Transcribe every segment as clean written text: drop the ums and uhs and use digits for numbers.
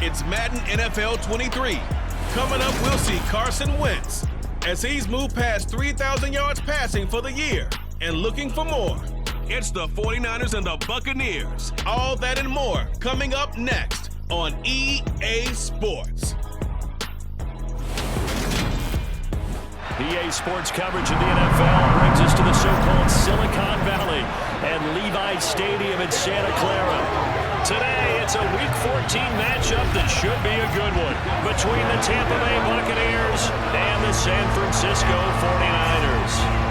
It's Madden NFL 23. Coming up, we'll see Carson Wentz as he's moved past 3,000 yards passing for the year and looking for more. It's the 49ers and the Buccaneers. All that and more coming up next on EA Sports. EA Sports coverage of the NFL brings us to the so-called Silicon Valley and Levi's Stadium in Santa Clara. Today, it's a Week 14 matchup that should be a good one between the Tampa Bay Buccaneers and the San Francisco 49ers.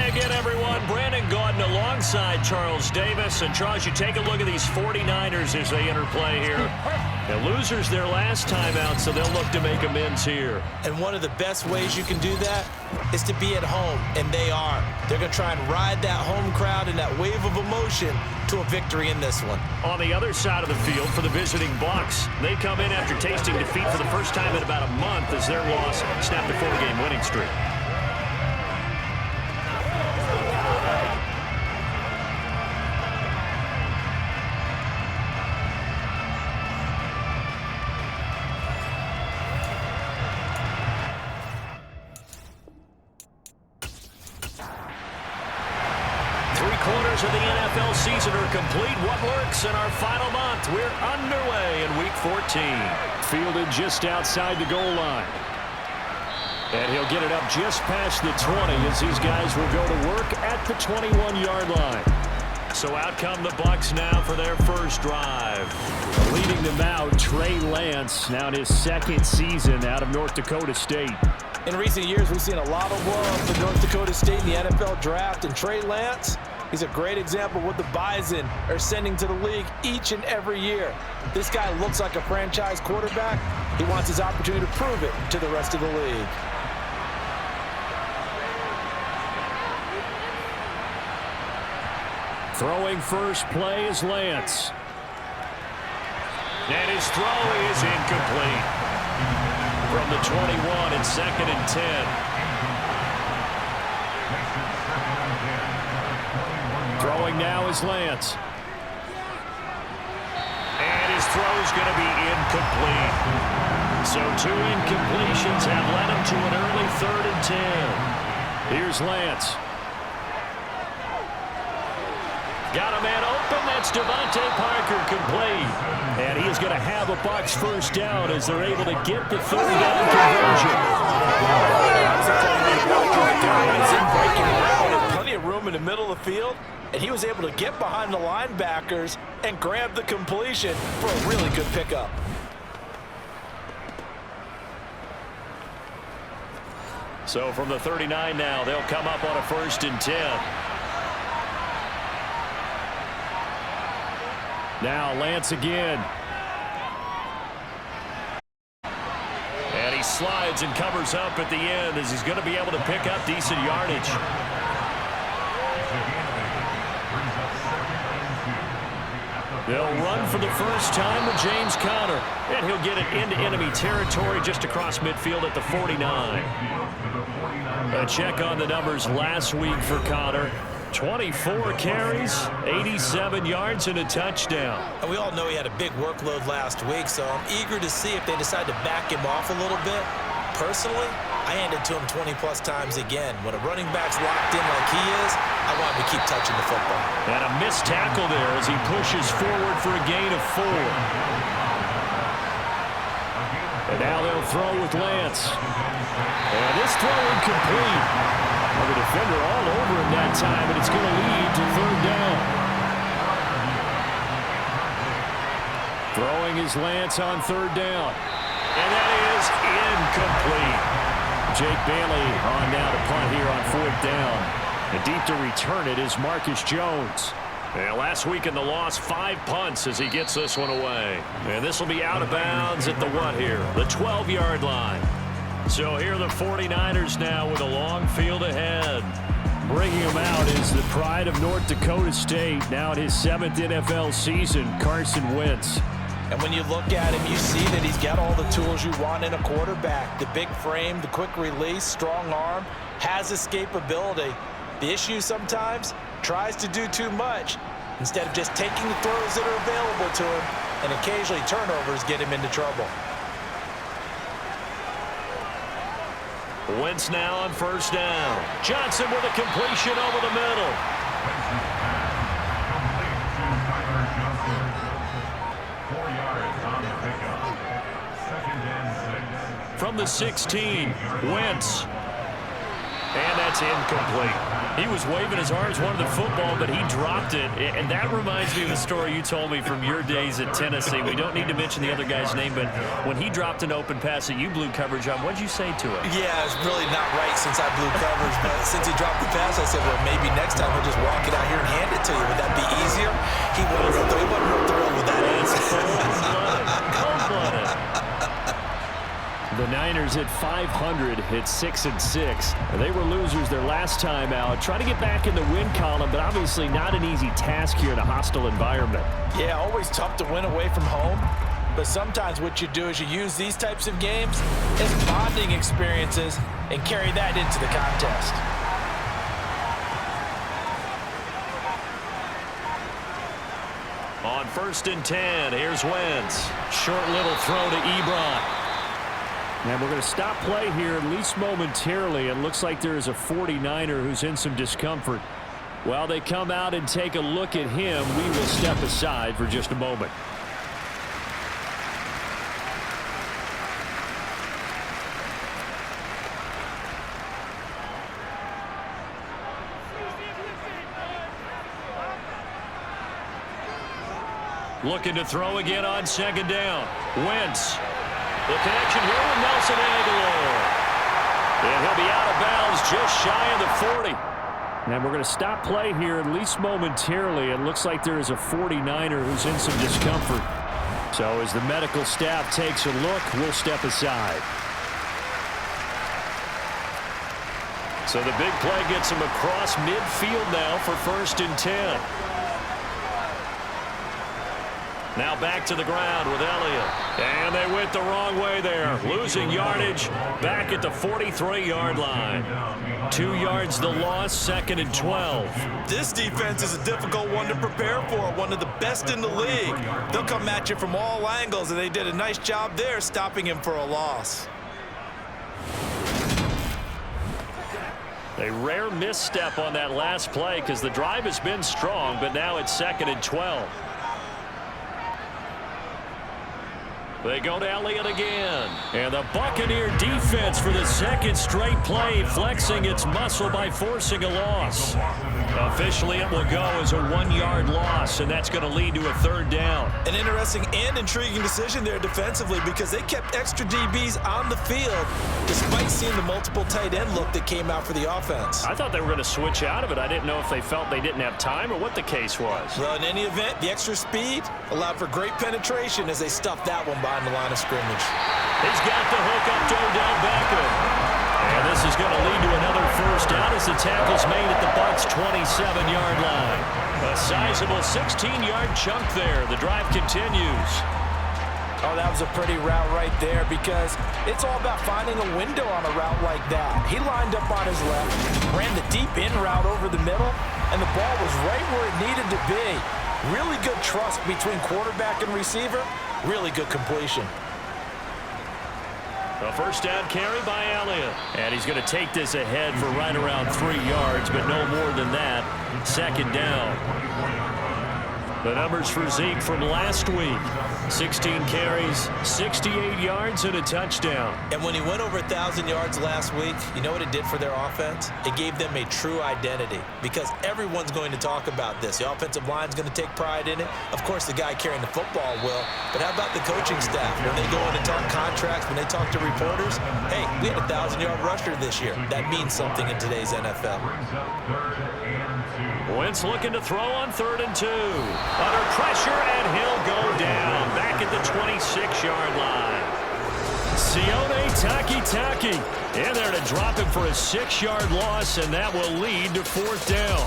Again, everyone, Brandon Gaudin alongside Charles Davis. And Charles, you take a look at these 49ers as they interplay here. The losers their last time out, so they'll look to make amends here. And one of the best ways you can do that is to be at home, and they are. They're going to try and ride that home crowd and that wave of emotion to a victory in this one. On the other side of the field for the visiting Bucs, they come in after tasting defeat for the first time in about a month as their loss snapped a 4-game winning streak. Of the NFL season are complete. What works in our final month? We're underway in Week 14. Fielded just outside the goal line. And he'll get it up just past the 20 as these guys will go to work at the 21-yard line. So out come the Bucs now for their first drive. Leading them out, Trey Lance, now in his second season out of North Dakota State. In recent years, we've seen a lot of love for North Dakota State in the NFL draft, and Trey Lance, he's a great example of what the Bison are sending to the league each and every year. This guy looks like a franchise quarterback. He wants his opportunity to prove it to the rest of the league. Throwing first play is Lance. And his throw is incomplete. From the 21 and 2nd and 10. Throwing now is Lance. And his throw is going to be incomplete. So 2 incompletions have led him to an early 3rd and 10. Here's Lance. Got a man open. That's Devontae Parker complete. And he is going to have a Bucs first down as they're able to get the 3rd down conversion. Plenty of room in the middle of the field, and he was able to get behind the linebackers and grab the completion for a really good pickup. So from the 39 now, they'll come up on a 1st and 10. Now Lance again. And he slides and covers up at the end as he's going to be able to pick up decent yardage. They'll run for the first time with James Conner. And he'll get it into enemy territory just across midfield at the 49. A check on the numbers last week for Conner. 24 carries, 87 yards, and a touchdown. And we all know he had a big workload last week, so I'm eager to see if they decide to back him off a little bit. Personally, I hand it to him 20-plus times again. When a running back's locked in like he is, I want him to keep touching the football. And a missed tackle there as he pushes forward for a gain of 4. And now they'll throw with Lance. And this throw incomplete. The defender all over him that time, and it's going to lead to 3rd down. Throwing is Lance on 3rd down. And that is incomplete. Jake Bailey on now to punt here on 4th down. And deep to return it is Marcus Jones. And last week in the loss, 5 punts as he gets this one away. And this will be out of bounds at the what here? The 12-yard line. So here are the 49ers now with a long field ahead. Bringing him out is the pride of North Dakota State, now in his 7th NFL season, Carson Wentz. And when you look at him, you see that he's got all the tools you want in a quarterback. The big frame, the quick release, strong arm, has escapability. The issue sometimes, tries to do too much instead of just taking the throws that are available to him, and occasionally turnovers get him into trouble. Wentz now on first down. Johnson with a completion over the middle. From the 16, Wentz. And that's incomplete. He was waving his arms, wanted the football, but he dropped it. And that reminds me of the story you told me from your days at Tennessee. We don't need to mention the other guy's name, but when he dropped an open pass that you blew coverage on, what did you say to him? Yeah, it's really not right since I blew coverage, but since he dropped the pass, I said, well, maybe next time he'll just walk it out here and hand it to you. Would that be easier? He wasn't real thrilled with that answer. Cold-blooded. The Niners at 500 at 6-6. They were losers their last time out. Trying to get back in the win column, but obviously not an easy task here in a hostile environment. Yeah, always tough to win away from home. But sometimes what you do is you use these types of games as bonding experiences and carry that into the contest. On 1st and 10, here's Wentz. Short little throw to Ebron. And we're going to stop play here, at least momentarily. It looks like there is a 49er who's in some discomfort. While they come out and take a look at him, we will step aside for just a moment. Looking to throw again on 2nd down. Wentz. The connection here with Nelson Aguilar. And he'll be out of bounds just shy of the 40. And we're going to stop play here, at least momentarily. It looks like there is a 49er who's in some discomfort. So as the medical staff takes a look, we'll step aside. So the big play gets him across midfield now for 1st and 10. Now back to the ground with Elliott. And they went the wrong way there. Losing yardage back at the 43-yard line. 2 yards the loss, 2nd and 12. This defense is a difficult one to prepare for, one of the best in the league. They'll come at you from all angles, and they did a nice job there stopping him for a loss. A rare misstep on that last play because the drive has been strong, but now it's 2nd and 12. They go to Elliott again. And the Buccaneer defense for the 2nd straight play, flexing its muscle by forcing a loss. Officially, it will go as a 1-yard loss, and that's going to lead to a 3rd down. An interesting and intriguing decision there defensively because they kept extra DBs on the field despite seeing the multiple tight end look that came out for the offense. I thought they were going to switch out of it. I didn't know if they felt they didn't have time or what the case was. Well, in any event, the extra speed allowed for great penetration as they stuffed that one behind the line of scrimmage. He's got the hook up to Odell Beckham. And this is going to lead to another 1st down as the tackle's made at the Bucs' 27-yard line. A sizable 16-yard chunk there. The drive continues. Oh, that was a pretty route right there because it's all about finding a window on a route like that. He lined up on his left, ran the deep in route over the middle, and the ball was right where it needed to be. Really good trust between quarterback and receiver. Really good completion. A 1st down carry by Elliott. And he's going to take this ahead for right around 3 yards, but no more than that. 2nd down. The numbers for Zeke from last week. 16 carries, 68 yards, and a touchdown. And when he went over 1,000 yards last week, you know what it did for their offense? It gave them a true identity because everyone's going to talk about this. The offensive line's going to take pride in it. Of course, the guy carrying the football will. But how about the coaching staff? When they go in and talk contracts, when they talk to reporters, hey, we had a 1,000-yard rusher this year. That means something in today's NFL. Wentz looking to throw on 3rd and 2. Under pressure, and he'll go down back at the 26-yard line. Sione Takitaki in there to drop him for a 6-yard loss, and that will lead to 4th down.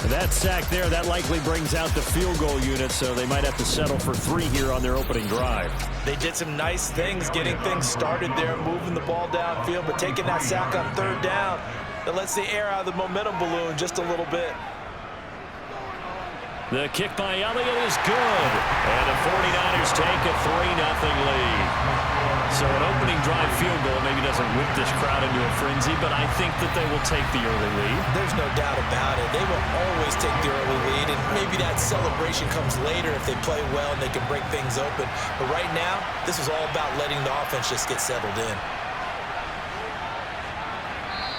And that sack there, that likely brings out the field goal unit, so they might have to settle for 3 here on their opening drive. They did some nice things getting things started there, moving the ball downfield, but taking that sack on 3rd down, that lets the air out of the momentum balloon just a little bit. The kick by Elliott is good. And the 49ers take a 3-0 lead. So an opening drive field goal maybe doesn't whip this crowd into a frenzy, but I think that they will take the early lead. There's no doubt about it. They will always take the early lead, and maybe that celebration comes later if they play well and they can break things open. But right now, this is all about letting the offense just get settled in.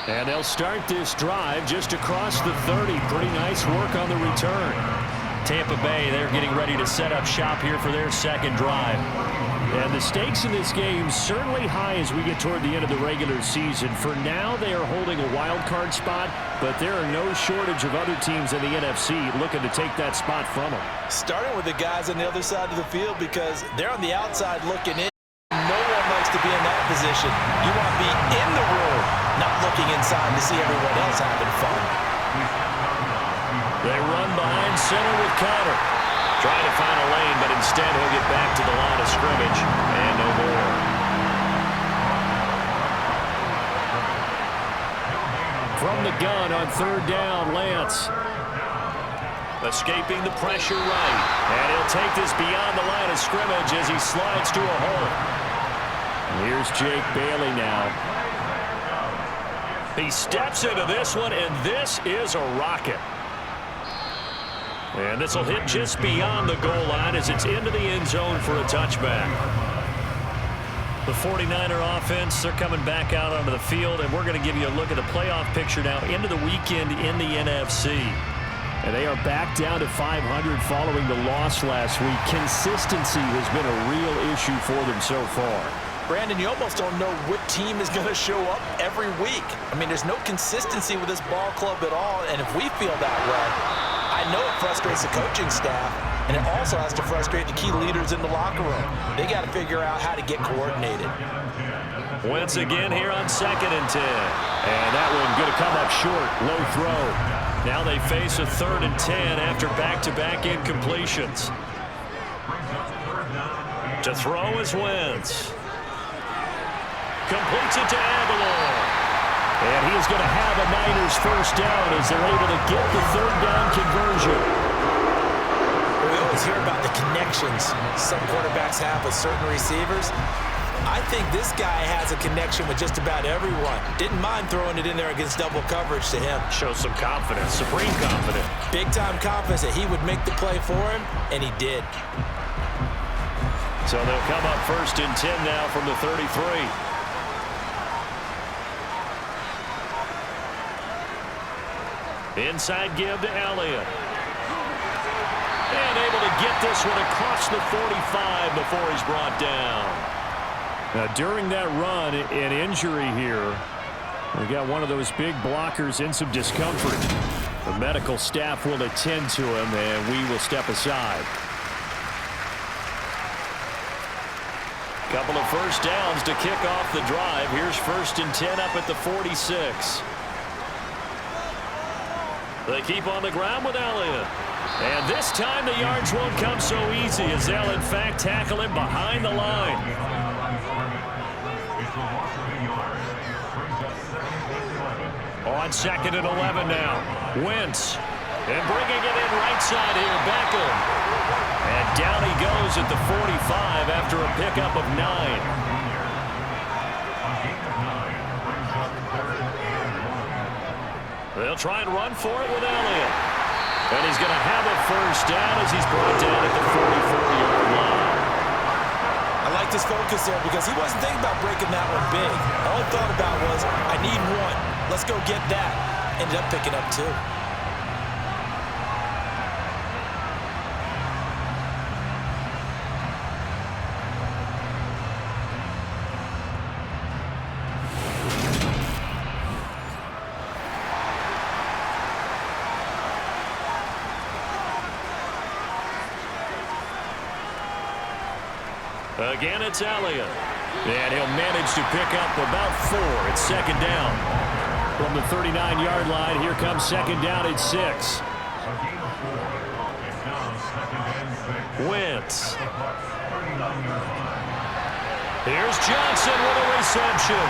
And they'll start this drive just across the 30. Pretty nice work on the return. Tampa Bay, they're getting ready to set up shop here for their second drive. And the stakes in this game certainly high as we get toward the end of the regular season. For now, they are holding a wild card spot, but there are no shortage of other teams in the NFC looking to take that spot from them. Starting with the guys on the other side of the field because they're on the outside looking in. No one likes to be in that position. You want to be in the room, not looking inside to see everyone else having fun. They run behind center with Conner. Trying to find a lane, but instead he'll get back to the line of scrimmage. And no more. From the gun on third down, Lance. Escaping the pressure right. And he'll take this beyond the line of scrimmage as he slides to a hole. Here's Jake Bailey now. He steps into this one, and this is a rocket. And this will hit just beyond the goal line as it's into the end zone for a touchback. The 49er offense, they're coming back out onto the field, and we're going to give you a look at the playoff picture now into the weekend in the NFC. And they are back down to 500 following the loss last week. Consistency has been a real issue for them so far. Brandon, you almost don't know what team is going to show up every week. I mean, there's no consistency with this ball club at all, and if we feel that way, I know it frustrates the coaching staff, and it also has to frustrate the key leaders in the locker room. They got to figure out how to get coordinated. Once again here on 2nd and 10. And that one going to come up short. Low throw. Now they face a 3rd and 10 after back-to-back incompletions. To throw is Wentz. Completes it to Aguilar. And he is going to have a Niners first down as they're able to get the 3rd down conversion. We always hear about the connections some quarterbacks have with certain receivers. I think this guy has a connection with just about everyone. Didn't mind throwing it in there against double coverage to him. Shows some confidence, supreme confidence. Big-time confidence that he would make the play for him, and he did. So they'll come up 1st and 10 now from the 33. Inside give to Elliott. And able to get this one across the 45 before he's brought down. Now, during that run, an injury here. We got one of those big blockers in some discomfort. The medical staff will attend to him, and we will step aside. Couple of first downs to kick off the drive. Here's 1st and 10 up at the 46. They keep on the ground with Elliott. And this time the yards won't come so easy as they'll in fact tackle him behind the line. On 2nd and 11 now. Wentz. And bringing it in right side here, Beckham. And down he goes at the 45 after a pickup of 9. They'll try and run for it with Elliott. And he's going to have a first down as he's brought down at the 44-yard line. I like this focus there because he wasn't thinking about breaking that one big. All he thought about was, I need one. Let's go get that. Ended up picking up 2. Again, it's Elliott. And he'll manage to pick up about 4 at 2nd down. From the 39-yard line, here comes 2nd down at 6. Wentz. Here's Johnson with a reception.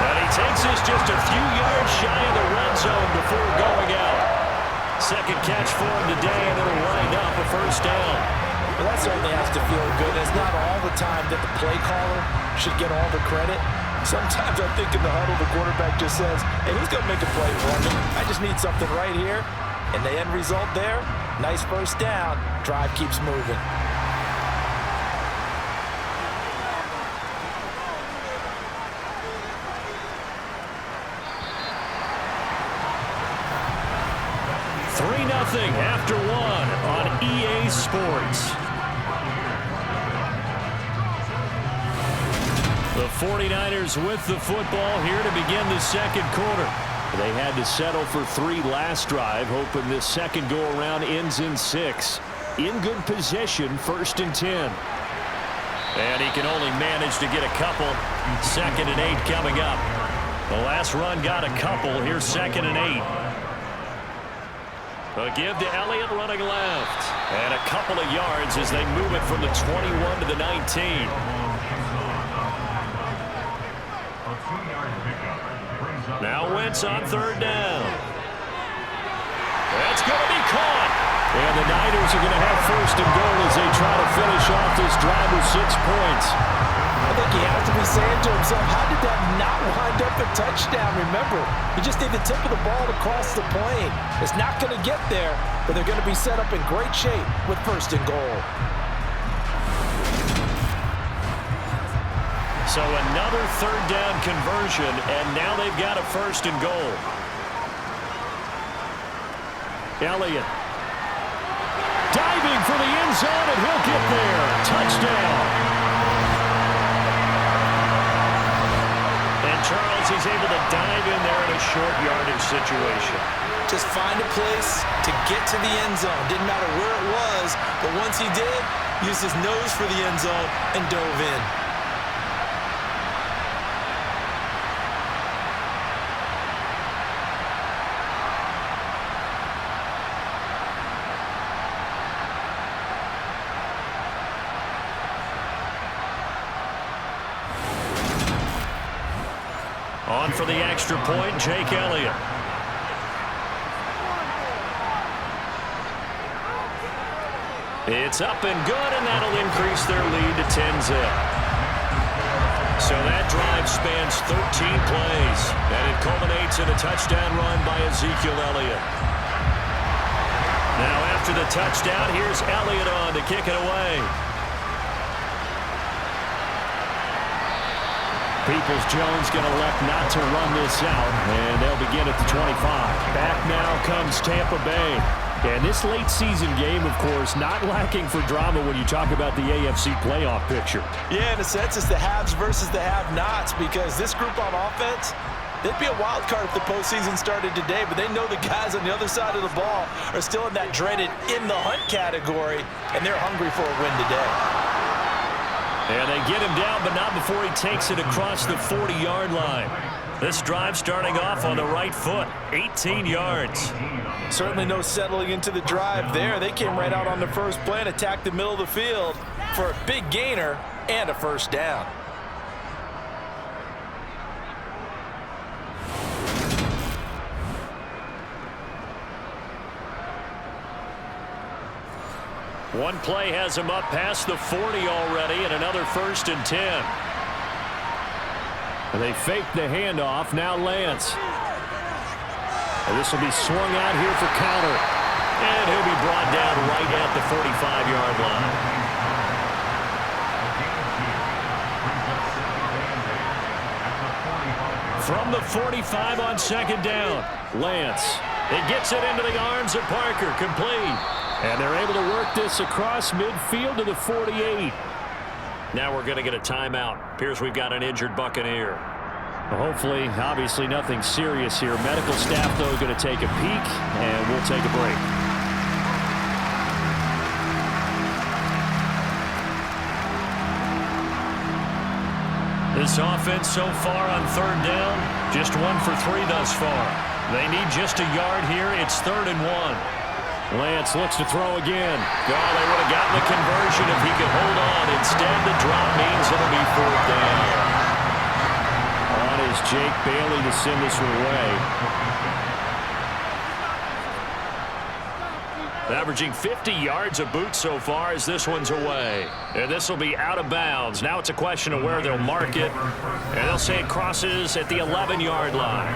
And he takes this just a few yards shy of the red zone before going out. Second catch for him today, and it'll wind up a first down. Well, that certainly has to feel good. It's not all the time that the play caller should get all the credit. Sometimes I think in the huddle, the quarterback just says, hey, who's going to make a play for me? I just need something right here. And the end result there, nice first down. Drive keeps moving. Nothing after one on EA Sports. The 49ers with the football here to begin the second quarter. They had to settle for 3 last drive, hoping this second go-around ends in 6. In good possession, 1st and 10. And he can only manage to get a couple. 2nd and 8 coming up. The last run got a couple. Here's 2nd and 8. A give to Elliott running left. And a couple of yards as they move it from the 21 to the 19. Now Wentz on 3rd down. That's going to be caught. And the Niners are going to have 1st and goal as they try to finish off this drive with 6 points. I think he has to be saying to himself, how did that not wind up a touchdown? Remember, you just need the tip of the ball to cross the plane. It's not going to get there, but they're going to be set up in great shape with 1st and goal. So another 3rd down conversion, and now they've got a 1st and goal. Elliott diving for the end zone, and he'll get there. Touchdown. Charles, he's able to dive in there in a short yardage situation. Just find a place to get to the end zone. Didn't matter where it was, but once he did, used his nose for the end zone and dove in. On for the extra point, Jake Elliott. It's up and good, and that'll increase their lead to 10-zip. So that drive spans 13 plays, and it culminates in a touchdown run by Ezekiel Elliott. Now after the touchdown, here's Elliott on to kick it away. Peoples-Jones going to elect not to run this out, and they'll begin at the 25. Back now comes Tampa Bay. And this late season game, of course, not lacking for drama when you talk about the AFC playoff picture. Yeah, in a sense, it's the haves versus the have-nots, because this group on offense, they'd be a wild card if the postseason started today, but they know the guys on the other side of the ball are still in that dreaded in-the-hunt category, and they're hungry for a win today. And they get him down, but not before he takes it across the 40-yard line. This drive starting off on the right foot, 18 yards. Certainly no settling into the drive there. They came right out on the first play and attacked the middle of the field for a big gainer and a 1st down. One play has him up past the 40 already, and another 1st and 10. And they fake the handoff. Now Lance. And this will be swung out here for counter. And he'll be brought down right at the 45-yard line. From the 45 on 2nd down, Lance. It gets it into the arms of Parker, complete. And they're able to work this across midfield to the 48. Now we're going to get a timeout. Appears we've got an injured Buccaneer. Well, hopefully, obviously nothing serious here. Medical staff, though, going to take a peek, and we'll take a break. This offense so far on 3rd down, just 1 for 3 thus far. They need just a yard here. It's 3rd and 1. Lance looks to throw again. Oh, they would have gotten the conversion if he could hold on. Instead, the drop means it'll be 4th down. On is Jake Bailey to send this one away. Averaging 50 yards a boot so far as this one's away. And this will be out of bounds. Now it's a question of where they'll mark it. And they'll say it crosses at the 11-yard line.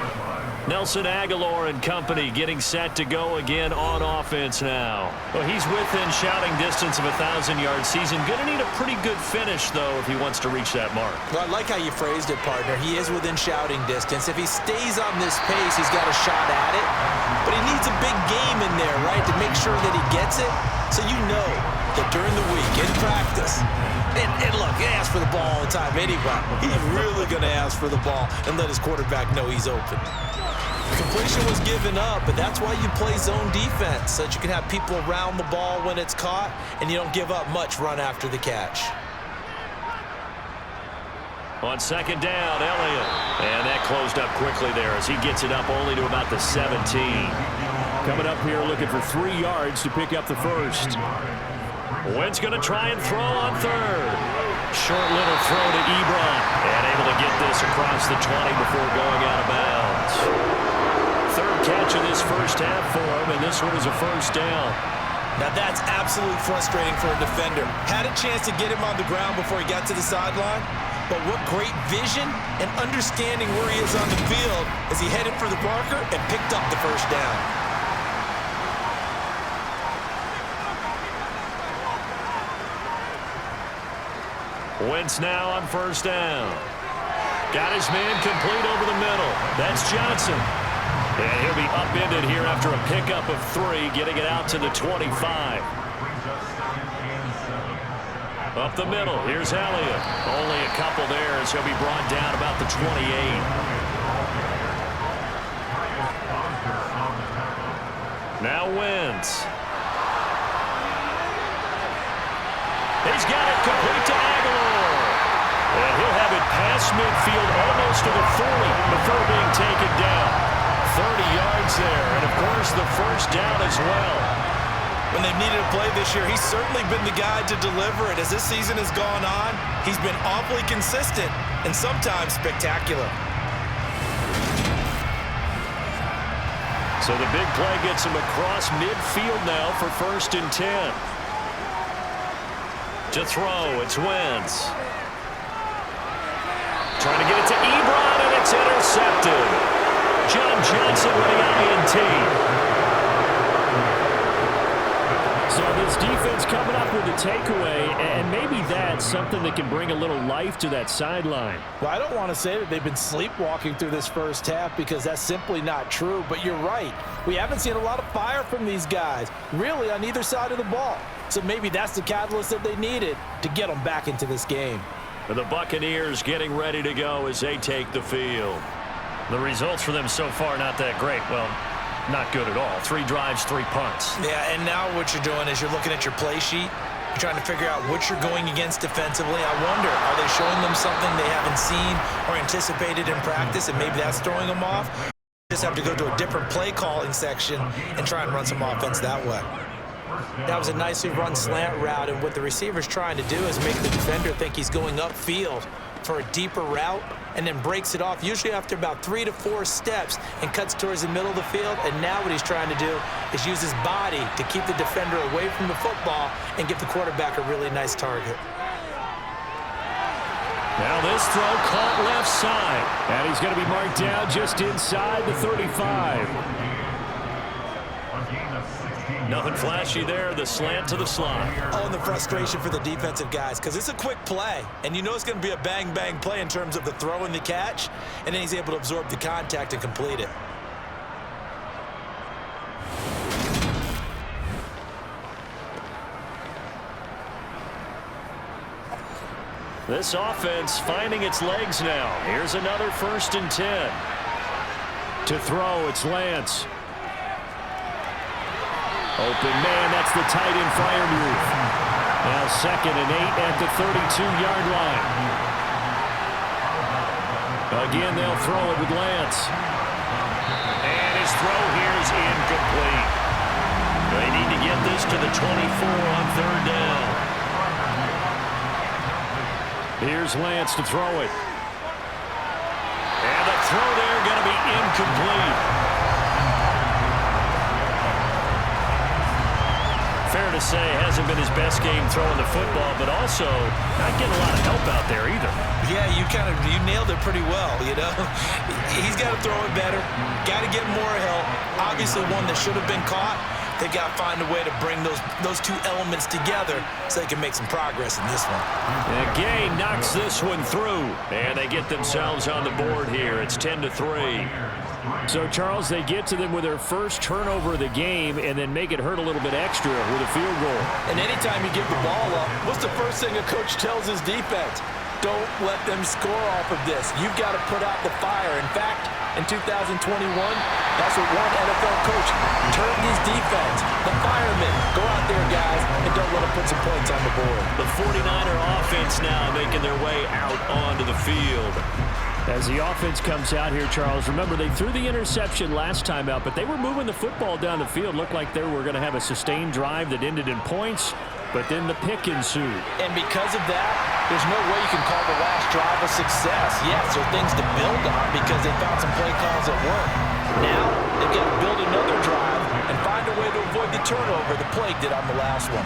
Nelson Aguilar and company getting set to go again on offense now. Well, he's within shouting distance of a 1,000-yard season. Going to need a pretty good finish, though, if he wants to reach that mark. Well, I like how you phrased it, partner. He is within shouting distance. If he stays on this pace, he's got a shot at it. But he needs a big game in there, right, to make sure that he gets it. So you know that during the week, in practice, and look, he asks for the ball all the time anyway. He's really going to ask for the ball and let his quarterback know he's open. Completion was given up, but that's why you play zone defense, so that you can have people around the ball when it's caught, and you don't give up much run after the catch. On second down, Elliott. And that closed up quickly there as he gets it up only to about the 17. Coming up here looking for 3 yards to pick up the first. Wentz going to try and throw on third. Short little throw to Ebron. And able to get this across the 20 before going out of bounds. Third catch of this first half for him, and this one is a first down. Now that's absolutely frustrating for a defender. Had a chance to get him on the ground before he got to the sideline, but what great vision and understanding where he is on the field as he headed for the marker and picked up the first down. Wentz now on first down. Got his man complete over the middle. That's Johnson. And he'll be upended here after a pickup of 3, getting it out to the 25. Up the middle, here's Elliott. Only a couple there as he'll be brought down about the 28. Now Wentz. He's got it complete to Aguilar. And he'll have it past midfield almost to the 40 before being taken down. 30 yards there, and of course the first down as well. When they've needed a play this year, he's certainly been the guy to deliver it. As this season has gone on, he's been awfully consistent and sometimes spectacular. So the big play gets him across midfield now for 1st and 10. To throw, it's Wentz. Trying to get it to Ebron, and it's intercepted. John Johnson winning INT. So this defense coming up with a takeaway, and maybe that's something that can bring a little life to that sideline. Well, I don't want to say that they've been sleepwalking through this first half because that's simply not true, but you're right. We haven't seen a lot of fire from these guys, really on either side of the ball. So maybe that's the catalyst that they needed to get them back into this game. The Buccaneers getting ready to go as they take the field. The results for them so far not that great. Well, not good at all. 3 drives, 3 punts. Yeah, and now what you're doing is you're looking at your play sheet. You're trying to figure out what you're going against defensively. I wonder, are they showing them something they haven't seen or anticipated in practice, and maybe that's throwing them off? Just have to go to a different play calling section and try and run some offense that way. That was a nicely run slant route, and what the receiver's trying to do is make the defender think he's going upfield for a deeper route, and then breaks it off, usually after about 3 to 4 steps, and cuts towards the middle of the field. And now what he's trying to do is use his body to keep the defender away from the football and give the quarterback a really nice target. Now this throw caught left side, and he's going to be marked down just inside the 35. Nothing flashy there, the slant to the slot. Oh, and the frustration for the defensive guys, because it's a quick play, and you know it's going to be a bang-bang play in terms of the throw and the catch, and then he's able to absorb the contact and complete it. This offense finding its legs now. Here's another 1st and 10. To throw, it's Lance. Open man, that's the tight end fire move. Now 2nd and 8 at the 32-yard line. Again, they'll throw it with Lance. And his throw here is incomplete. They need to get this to the 24 on 3rd down. Here's Lance to throw it. And the throw there going to be incomplete. to say it hasn't been his best game throwing the football, but also not getting a lot of help out there either. Yeah, you nailed it pretty well, you know. He's got to throw it better, got to get more help. Obviously one that should have been caught. They got to find a way to bring those two elements together so they can make some progress in this one. And Gay knocks this one through, and they get themselves on the board here. It's 10-3. So, Charles, they get to them with their first turnover of the game and then make it hurt a little bit extra with a field goal. And anytime you give the ball up, what's the first thing a coach tells his defense? Don't let them score off of this. You've got to put out the fire. In fact, in 2021, that's what one NFL coach turned his defense. The firemen. Go out there, guys, and don't let them put some points on the board. The 49er offense now making their way out onto the field. As the offense comes out here, Charles, remember they threw the interception last time out, but they were moving the football down the field. Looked like they were going to have a sustained drive that ended in points, but then the pick ensued. And because of that, there's no way you can call the last drive a success. Yes, there are things to build on because they found some play calls that work. Now, they've got to build another drive and find a way to avoid the turnover the Plague did on the last one.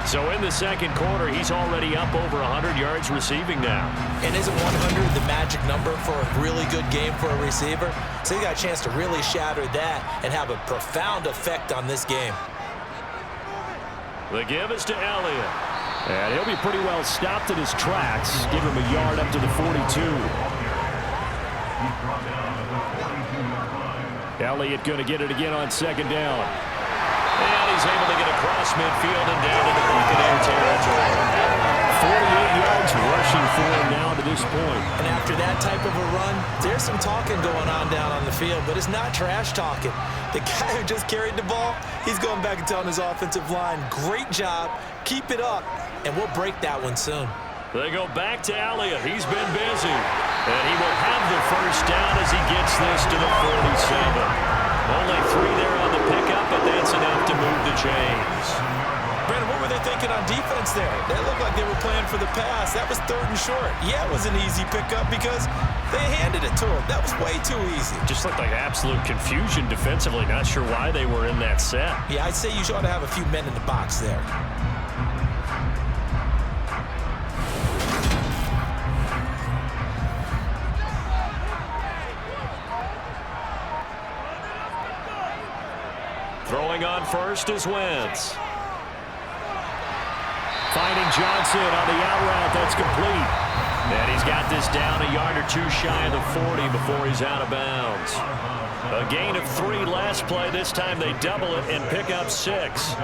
So in the second quarter, he's already up over 100 yards receiving now. And isn't 100 the magic number for a really good game for a receiver? So he got a chance to really shatter that and have a profound effect on this game. The give is to Elliott. And he'll be pretty well stopped in his tracks. Give him a yard up to the 42. Elliott going to get it again on second down. And he's able to get across midfield and down into Buccaneer territory. 48 yards rushing for him now to this point. And after that type of a run, there's some talking going on down on the field, but it's not trash talking. The guy who just carried the ball, he's going back and telling his offensive line, great job, keep it up, and we'll break that one soon. They go back to Elliott. He's been busy. And he will have the first down as he gets this to the 47. Only 3 there on the pickup, but that's enough to move the chains. Brandon, what were they thinking on defense there? They looked like they were playing for the pass. That was 3rd and short. Yeah, it was an easy pickup because they handed it to him. That was way too easy. Just looked like absolute confusion defensively. Not sure why they were in that set. Yeah, I'd say you ought to have a few men in the box there. Throwing on first is Wentz. Finding Johnson on the out route. That's complete. And he's got this down a yard or 2 shy of the 40 before he's out of bounds. A gain of 3 last play. This time they double it and pick up 6.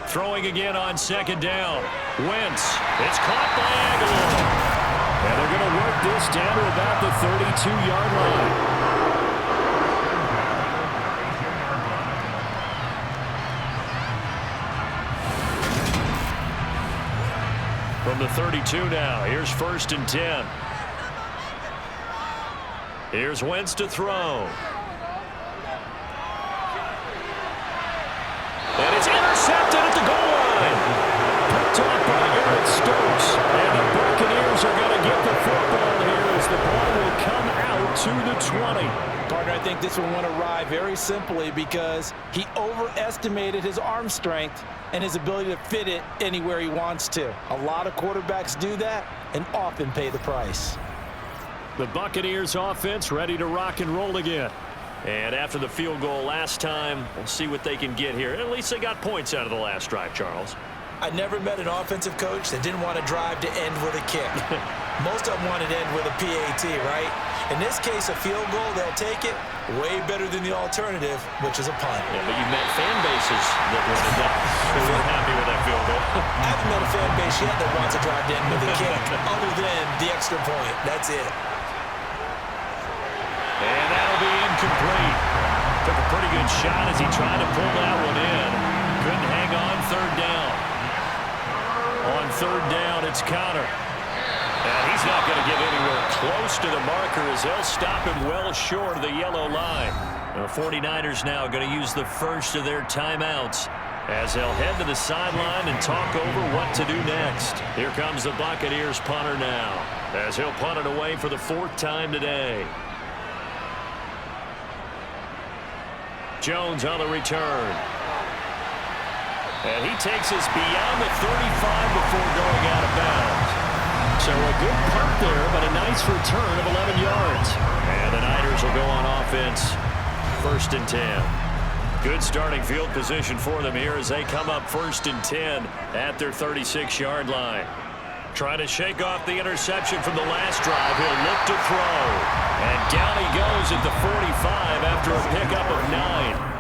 Throwing again on second down. Wentz. It's caught by Aguilar. And they're going to work this down to about the 32-yard line. From the 32 now, here's 1st and 10. Here's Wentz to throw. And it's intercepted at the goal line. Picked off by Aaron Stokes. And the Buccaneers are going to get the football here as the ball will come out to the 20. Partner, I think this one went awry very simply because he overestimated his arm strength and his ability to fit it anywhere he wants to. A lot of quarterbacks do that and often pay the price. The Buccaneers offense ready to rock and roll again. And after the field goal last time, we'll see what they can get here. At least they got points out of the last drive, Charles. I never met an offensive coach that didn't want to drive to end with a kick. Most of them wanted to end with a PAT, right? In this case, a field goal, they'll take it. Way better than the alternative, which is a punt. Yeah, but you've met fan bases that were happy with that field goal. I haven't met a fan base yet that wants to drive to end with a kick, other than the extra point. That's it. And that'll be incomplete. Took a pretty good shot as he tried to pull that one in. Couldn't hang on 3rd down. On 3rd down, it's Connor. And he's not going to get anywhere close to the marker as they'll stop him well short of the yellow line. The 49ers now going to use the first of their timeouts as they'll head to the sideline and talk over what to do next. Here comes the Buccaneers punter now as he'll punt it away for the 4th time today. Jones on the return. And he takes us beyond the 35 before going out of bounds. So a good punt there, but a nice return of 11 yards. And the Niners will go on offense, 1st and 10. Good starting field position for them here as they come up 1st and 10 at their 36-yard line. Trying to shake off the interception from the last drive. He'll look to throw. And down he goes at the 45 after a pickup of 9.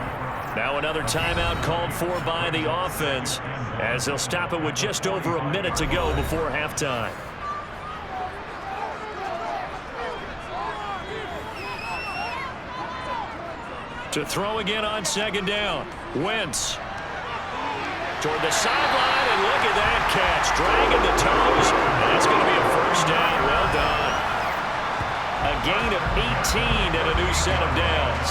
Now another timeout called for by the offense as they'll stop it with just over a minute to go before halftime. To throw again on 2nd down. Wentz toward the sideline, and look at that catch. Dragging the toes, and that's going to be a 1st down. Well done. A gain of 18 and a new set of downs.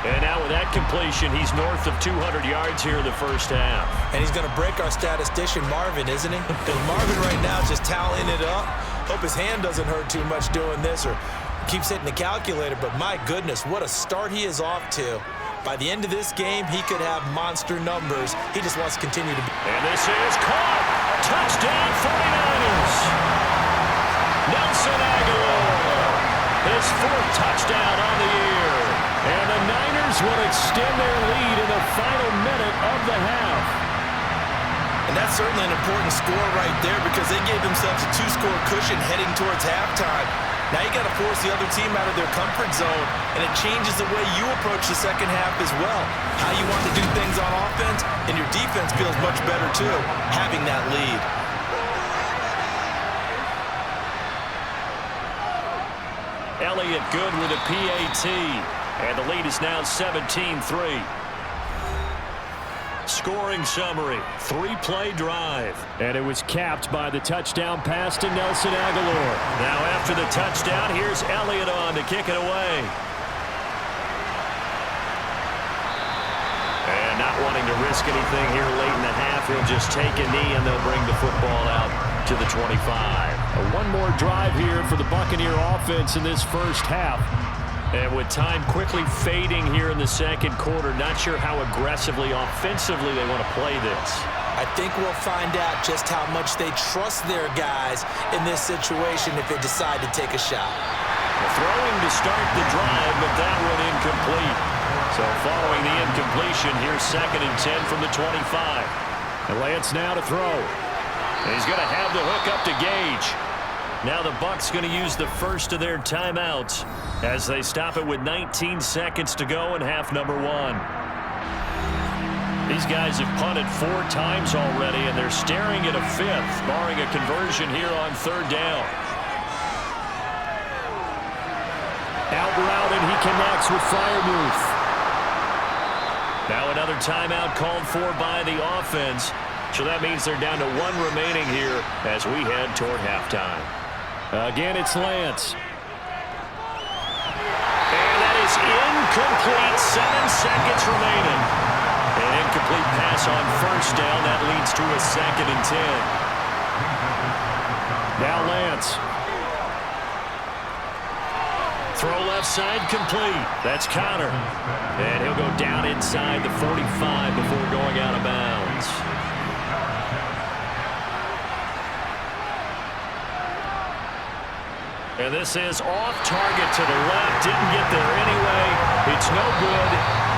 And now with that completion, he's north of 200 yards here in the 1st half. And he's going to break our statistician, Marvin, isn't he? Because Marvin right now is just tallying it up. Hope his hand doesn't hurt too much doing this or keeps hitting the calculator. But my goodness, what a start he is off to. By the end of this game, he could have monster numbers. He just wants to continue to be. And this is caught. Touchdown 49ers. Nelson Aguilar. His 4th touchdown on the year. And the Niners will extend their lead in the final minute of the half. And that's certainly an important score right there because they gave themselves a 2-score cushion heading towards halftime. Now you got to force the other team out of their comfort zone, and it changes the way you approach the 2nd half as well. How you want to do things on offense, and your defense feels much better too, having that lead. Elliott good with a PAT, and the lead is now 17-3. Scoring summary, 3-play drive. And it was capped by the touchdown pass to Nelson Aguilar. Now after the touchdown, here's Elliott on to kick it away. And not wanting to risk anything here late in the half, he'll just take a knee and they'll bring the football out to the 25. One more drive here for the Buccaneer offense in this 1st half. And with time quickly fading here in the 2nd quarter, not sure how aggressively, offensively they want to play this. I think we'll find out just how much they trust their guys in this situation if they decide to take a shot. Throwing to start the drive, but that one incomplete. So following the incompletion, here's 2nd and 10 from the 25. And Lance now to throw. And he's going to have the hook up to Gage. Now the Bucs going to use the 1st of their timeouts as they stop it with 19 seconds to go in half number 1. These guys have punted 4 times already, and they're staring at a 5th, barring a conversion here on 3rd down. Out route, and he connects with Freiermuth. Now another timeout called for by the offense. So that means they're down to 1 remaining here as we head toward halftime. Again, it's Lance. And that is incomplete. 7 seconds remaining. An incomplete pass on 1st down. That leads to a 2nd and 10. Now Lance. Throw left side complete. That's Connor. And he'll go down inside the 45 before going out of bounds. And this is off target to the left. Didn't get there anyway. It's no good.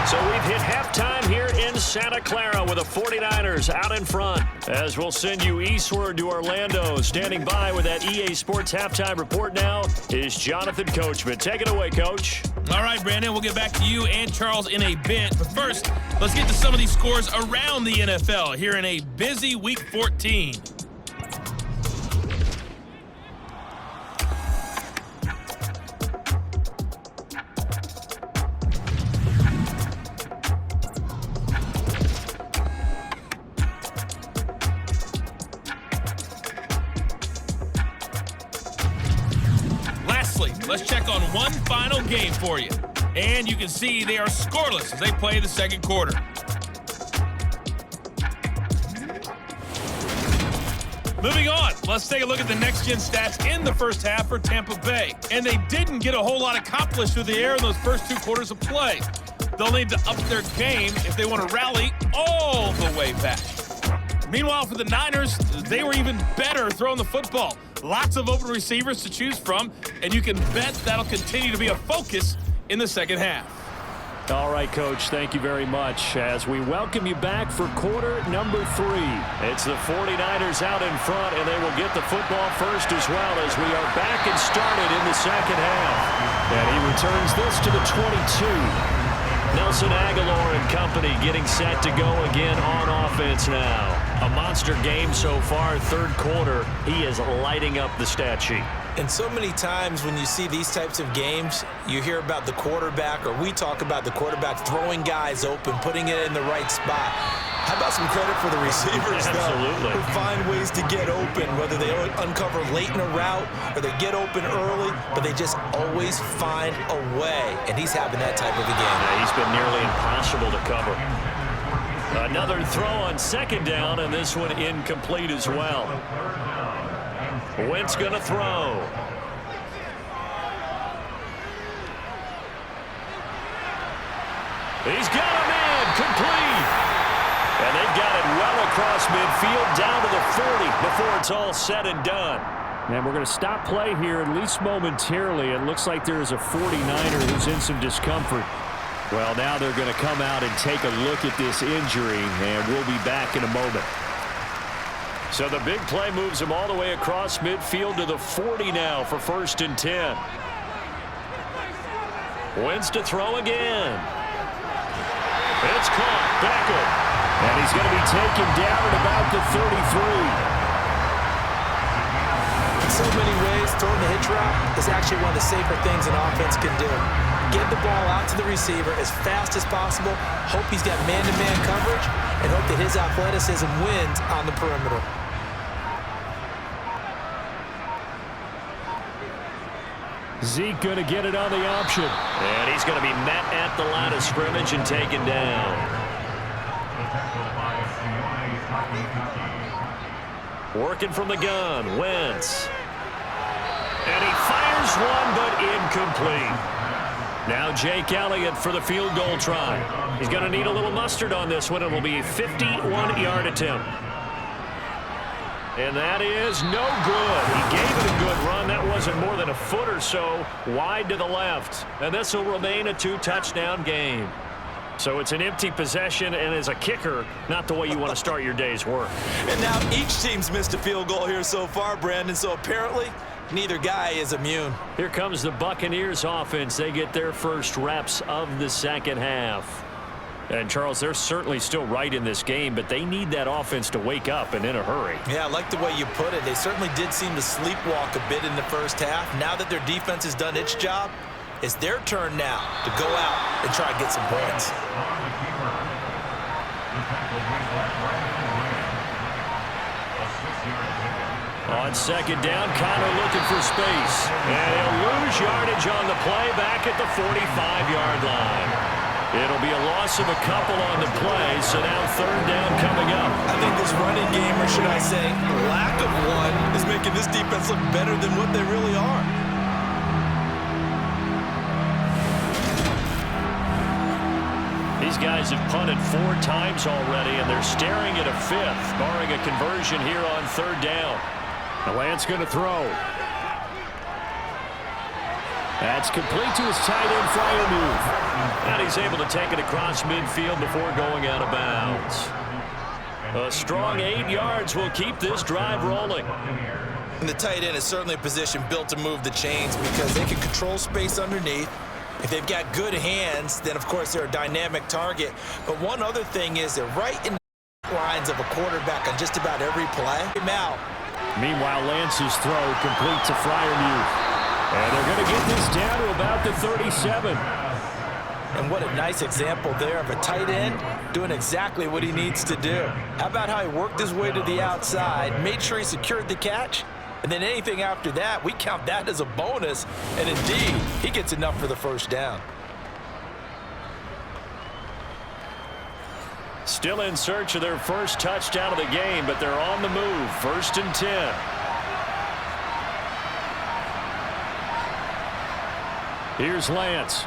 So we've hit halftime here in Santa Clara with the 49ers out in front. As we'll send you eastward to Orlando. Standing by with that EA Sports halftime report now is Jonathan Coachman. Take it away, Coach. All right, Brandon, we'll get back to you and Charles in a bit. But first, let's get to some of these scores around the NFL here in a busy Week 14. Let's check on one final game for you. And you can see they are scoreless as they play the 2nd quarter. Moving on, let's take a look at the next-gen stats in the 1st half for Tampa Bay. And they didn't get a whole lot accomplished through the air in those first 2 quarters of play. they'll need to up their game if they want to rally all the way back. Meanwhile, for the Niners, they were even better throwing the football. Lots of open receivers to choose from, and you can bet that'll continue to be a focus in the second half. All right, Coach, thank you very much as we welcome you back for quarter number 3. It's the 49ers out in front, and they will get the football first as well as we are back and started in the second half. And he returns this to the 22. Nelson Aguilar and company getting set to go again on offense now. A monster game so far, third quarter. He is lighting up the stat sheet. And so many times when you see these types of games, you hear about the quarterback, or we talk about the quarterback throwing guys open, putting it in the right spot. How about some credit for the receivers, though? Absolutely. Who find ways to get open, whether they uncover late in a route or they get open early, but they just always find a way. And he's having that type of a game. Yeah, he's been nearly impossible to cover. Another throw on second down, and this one incomplete as well. Wentz going to throw. He's got a man complete. And they've got it well across midfield down to the 40 before it's all said and done. And we're going to stop play here, at least momentarily. It looks like there is a 49er who's in some discomfort. Well, now they're going to come out and take a look at this injury, and we'll be back in a moment. So the big play moves him all the way across midfield to the 40 now for 1st and 10. Wentz to throw again. It's caught. Beckham. And he's going to be taken down at about the 33. In so many ways, throwing the hitch route is actually one of the safer things an offense can do. Get the ball out to the receiver as fast as possible, hope he's got man-to-man coverage, and hope that his athleticism wins on the perimeter. Zeke going to get it on the option. And he's going to be met at the line of scrimmage and taken down. Working from the gun, Wentz. And he fires one, but incomplete. Now Jake Elliott for the field goal try. He's going to need a little mustard on this one. It will be a 51-yard attempt. And that is no good. He gave it a good run. That wasn't more than a foot or so wide to the left. And this will remain a 2-touchdown game. So it's an empty possession, and as a kicker, not the way you want to start your day's work. And now each team's missed a field goal here so far, Brandon, so apparently neither guy is immune. Here comes the Buccaneers offense. They get their first reps of the second half. And, Charles, they're certainly still right in this game, but they need that offense to wake up and in a hurry. Yeah, I like the way you put it. They certainly did seem to sleepwalk a bit in the first half. Now that their defense has done its job, it's their turn now to go out and try to get some points. On second down, Connor looking for space. And he'll lose yardage on the play back at the 45-yard line. It'll be a loss of a couple on the play, so now third down coming up. I think this running game, or should I say lack of one, is making this defense look better than what they really are. These guys have punted 4 times already, and they're staring at a 5th, barring a conversion here on third down. The Lance going to throw. That's complete to his tight end flyer move. And he's able to take it across midfield before going out of bounds. A strong 8 yards will keep this drive rolling. And the tight end is certainly a position built to move the chains because they can control space underneath. If they've got good hands, then, of course, they're a dynamic target. But one other thing is they're right in the lines of a quarterback on just about every play. Out. Meanwhile, Lance's throw complete to Freiermuth. And they're going to get this down to about the 37. And what a nice example there of a tight end doing exactly what he needs to do. How about how he worked his way to the outside, made sure he secured the catch, and then anything after that, we count that as a bonus. And indeed, he gets enough for the first down. Still in search of their first touchdown of the game, but they're on the move. 1st and 10. Here's Lance.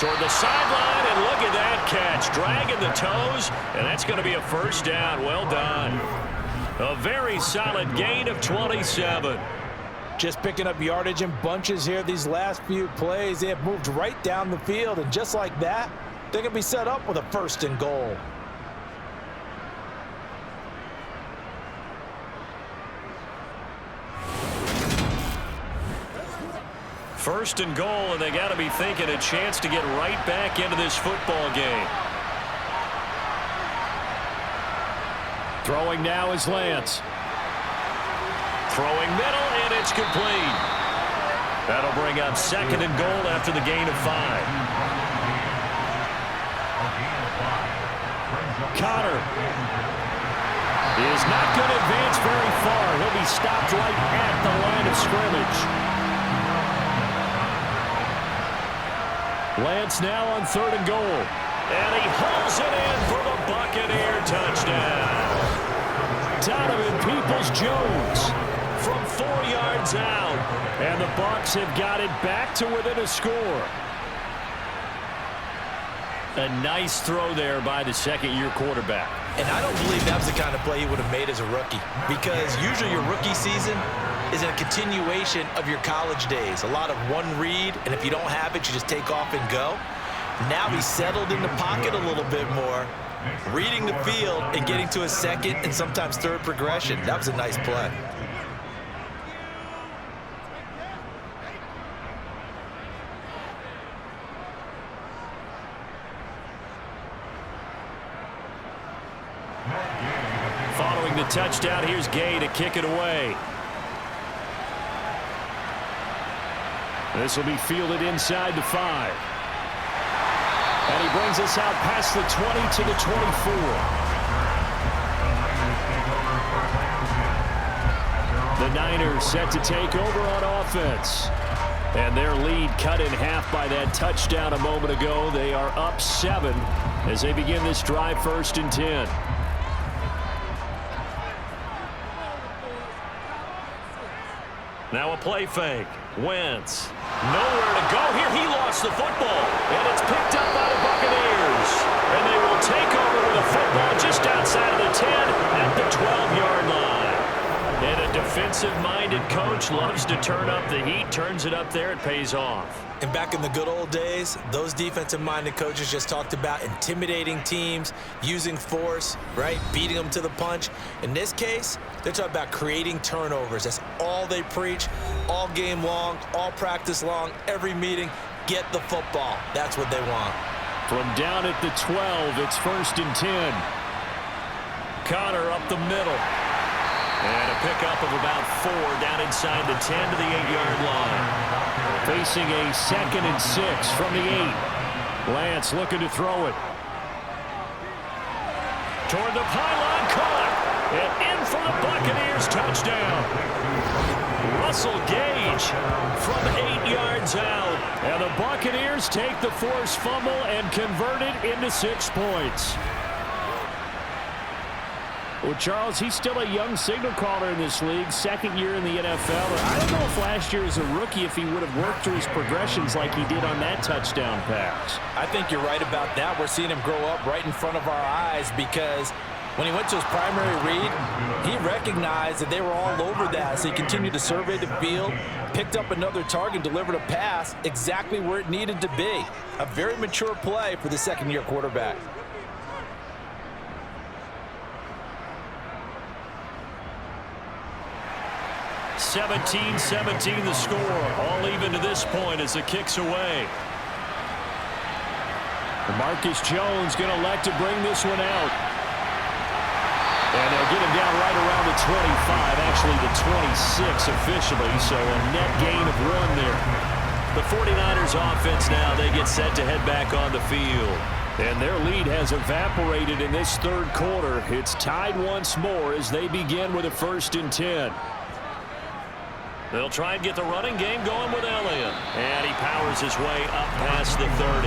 Toward the sideline, and look at that catch. Dragging the toes, and that's going to be a first down. Well done. A very solid gain of 27. Just picking up yardage in bunches here these last few plays. They have moved right down the field, and just like that, they're going to be set up with a 1st and goal. First and goal, and they got to be thinking a chance to get right back into this football game. Throwing now is Lance. Throwing middle, and it's complete. That'll bring up 2nd and goal after the gain of 5. Connor is not going to advance very far. He'll be stopped right at the line of scrimmage. Lance now on 3rd and goal. And he hauls it in for the Buccaneer touchdown. Donovan Peoples-Jones from 4 yards out. And the Bucs have got it back to within a score. A nice throw there by the 2nd-year quarterback. And I don't believe that was the kind of play he would have made as a rookie, because usually your rookie season is a continuation of your college days. A lot of one read, and if you don't have it, you just take off and go. Now he's settled in the pocket a little bit more, reading the field and getting to a 2nd and sometimes 3rd progression. That was a nice play. Following the touchdown, here's Gay to kick it away. This will be fielded inside the 5. And he brings us out past the 20 to the 24. The Niners set to take over on offense. And their lead cut in half by that touchdown a moment ago. They are up 7 as they begin this drive, 1st and 10. Now a play fake. Wentz. Nowhere to go here. He lost the football. And it's picked up by the Buccaneers. And they will take over with a football just outside of the 10 at the 12-yard line. And a defensive-minded coach loves to turn up the heat, turns it up there, it pays off. And back in the good old days, those defensive-minded coaches just talked about intimidating teams, using force, right, beating them to the punch. In this case, they're talking about creating turnovers. That's all they preach, all game long, all practice long, every meeting. Get the football. That's what they want. From down at the 12, it's 1st and 10. Connor up the middle. And a pickup of about 4 down inside the 10 to the 8-yard line. Facing a 2nd and 6 from the 8. Lance looking to throw it. Toward the pylon, caught. And in for the Buccaneers touchdown. Russell Gage from 8 yards out. And the Buccaneers take the forced fumble and convert it into 6 points. Well, Charles, he's still a young signal caller in this league, 2nd year in the NFL. I don't know if last year as a rookie if he would have worked through his progressions like he did on that touchdown pass. I think you're right about that. We're seeing him grow up right in front of our eyes, because when he went to his primary read, he recognized that they were all over that. So he continued to survey the field, picked up another target, delivered a pass exactly where it needed to be. A very mature play for the 2nd-year quarterback. 17-17 the score. All even to this point as the kick's away. Marcus Jones going to elect to bring this one out. And they'll get him down right around the 25, actually the 26 officially, so a net gain of 1 there. The 49ers offense now, they get set to head back on the field. And their lead has evaporated in this 3rd quarter. It's tied once more as they begin with a 1st and 10. They'll try and get the running game going with Elliott. And he powers his way up past the 30.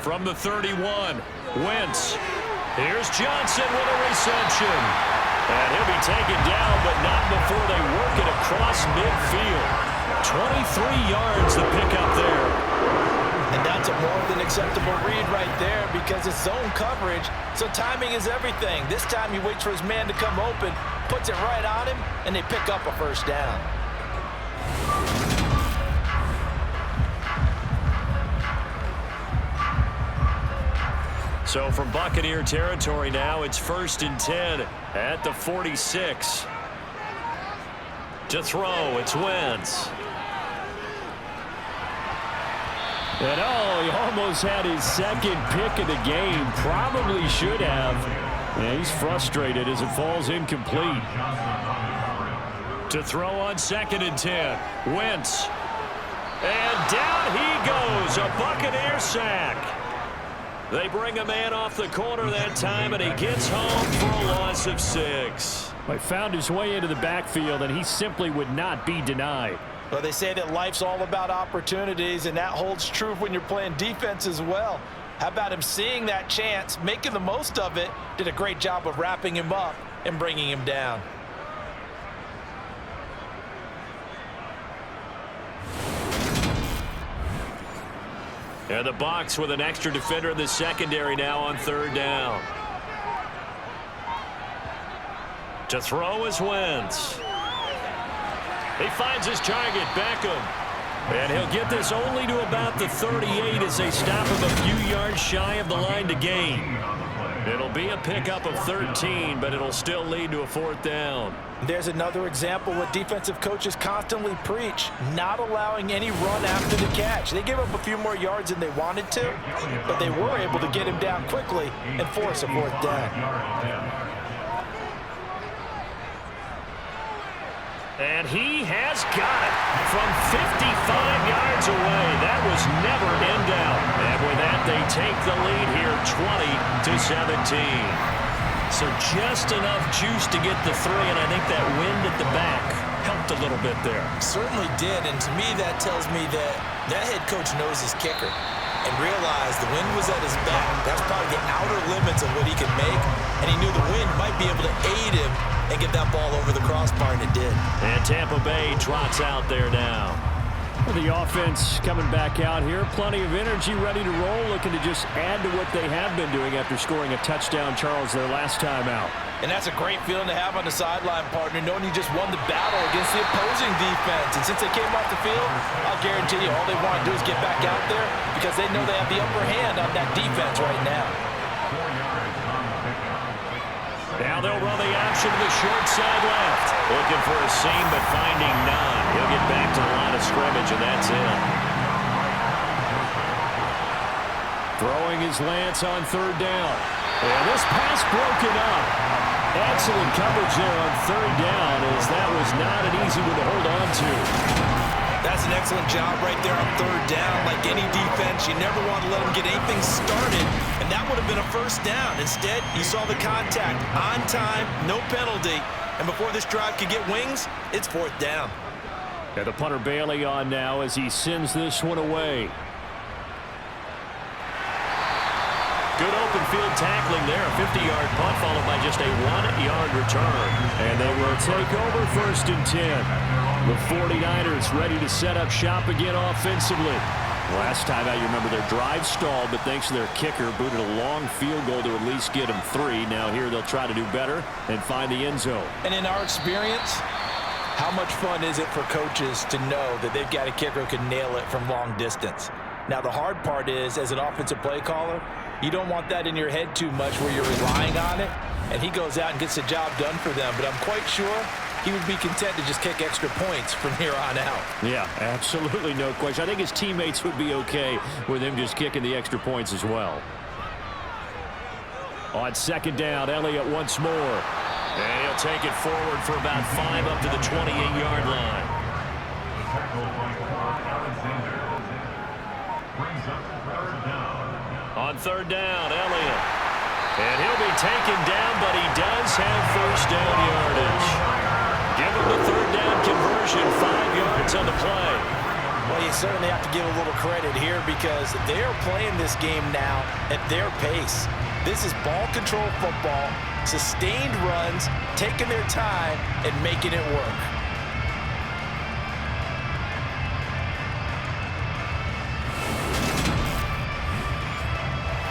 From the 31, Wentz. Here's Johnson with a reception. And he'll be taken down, but not before they work it across midfield. 23 yards the pickup there. And that's a more than acceptable read right there because it's zone coverage, so timing is everything. This time he waits for his man to come open, puts it right on him, and they pick up a first down. So from Buccaneer territory now, it's 1st and 10 at the 46. To throw, it's Wentz. And he almost had his second pick of the game. Probably should have. Yeah, he's frustrated as it falls incomplete. To throw on 2nd and 10. Wentz. And down he goes. A Buccaneer sack. They bring a man off the corner that time, and he gets home for a loss of 6. He found his way into the backfield, and he simply would not be denied. Well, they say that life's all about opportunities, and that holds true when you're playing defense as well. How about him seeing that chance, making the most of it, did a great job of wrapping him up and bringing him down. And the Bucs with an extra defender in the secondary now on 3rd down. To throw is Wentz. He finds his target, Beckham. And he'll get this only to about the 38 as they stop him a few yards shy of the line to gain. It'll be a pickup of 13, but it'll still lead to a 4th down. There's another example what defensive coaches constantly preach, not allowing any run after the catch. They gave up a few more yards than they wanted to, but they were able to get him down quickly and force a 4th down. And he has got it from 55 yards away. That was never in doubt. And with that, they take the lead here 20-17. So just enough juice to get the 3, and I think that wind at the back helped a little bit there. Certainly did, and to me that tells me that that head coach knows his kicker and realized the wind was at his back. That's probably the outer limits of what he can make, and he knew the wind might be able to aid him and get that ball over the crossbar, and it did. And Tampa Bay trots out there now. Well, the offense coming back out here. Plenty of energy, ready to roll, looking to just add to what they have been doing after scoring a touchdown, Charles, their last time out. And that's a great feeling to have on the sideline, partner, knowing you just won the battle against the opposing defense. And since they came off the field, I'll guarantee you all they want to do is get back out there because they know they have the upper hand on that defense right now. Now they'll run the option to the short side left. Looking for a seam, but finding none. He'll get back to the line of scrimmage, and that's it. Throwing his Lance on 3rd down. And this pass broken up. Excellent coverage there on 3rd down, as that was not an easy one to hold on to. That's an excellent job right there on 3rd down. Like any defense, you never want to let them get anything started, and that would have been a 1st down. Instead, you saw the contact on time, no penalty, and before this drive could get wings, it's 4th down. And the punter Bailey on now as he sends this one away. Good open field tackling there. A 50-yard punt followed by just a 1-yard return. And they will take over 1st and 10. The 49ers ready to set up shop again offensively. Last time out, you remember their drive stalled, but thanks to their kicker, booted a long field goal to at least get them 3. Now here they'll try to do better and find the end zone. And in our experience, how much fun is it for coaches to know that they've got a kicker who can nail it from long distance? Now the hard part is, as an offensive play caller, you don't want that in your head too much where you're relying on it, and he goes out and gets the job done for them. But I'm quite sure he would be content to just kick extra points from here on out. Yeah, absolutely no question. I think his teammates would be okay with him just kicking the extra points as well. On 2nd down, Elliott once more. And he'll take it forward for about 5 up to the 28-yard line. On 3rd down, Elliott. And he'll be taken down, but he does have 1st down yardage. Give him the 3rd down conversion, 5 yards on the play. Well, you certainly have to give a little credit here because they're playing this game now at their pace. This is ball control football, sustained runs, taking their time, and making it work.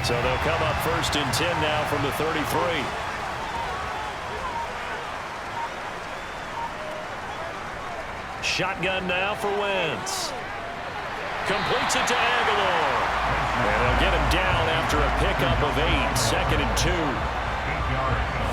So they'll come up 1st and 10 now from the 33. Shotgun now for Wentz. Completes it to Aguilar. And they'll get him down after a pickup of 8. 2nd and 2. 8 yards.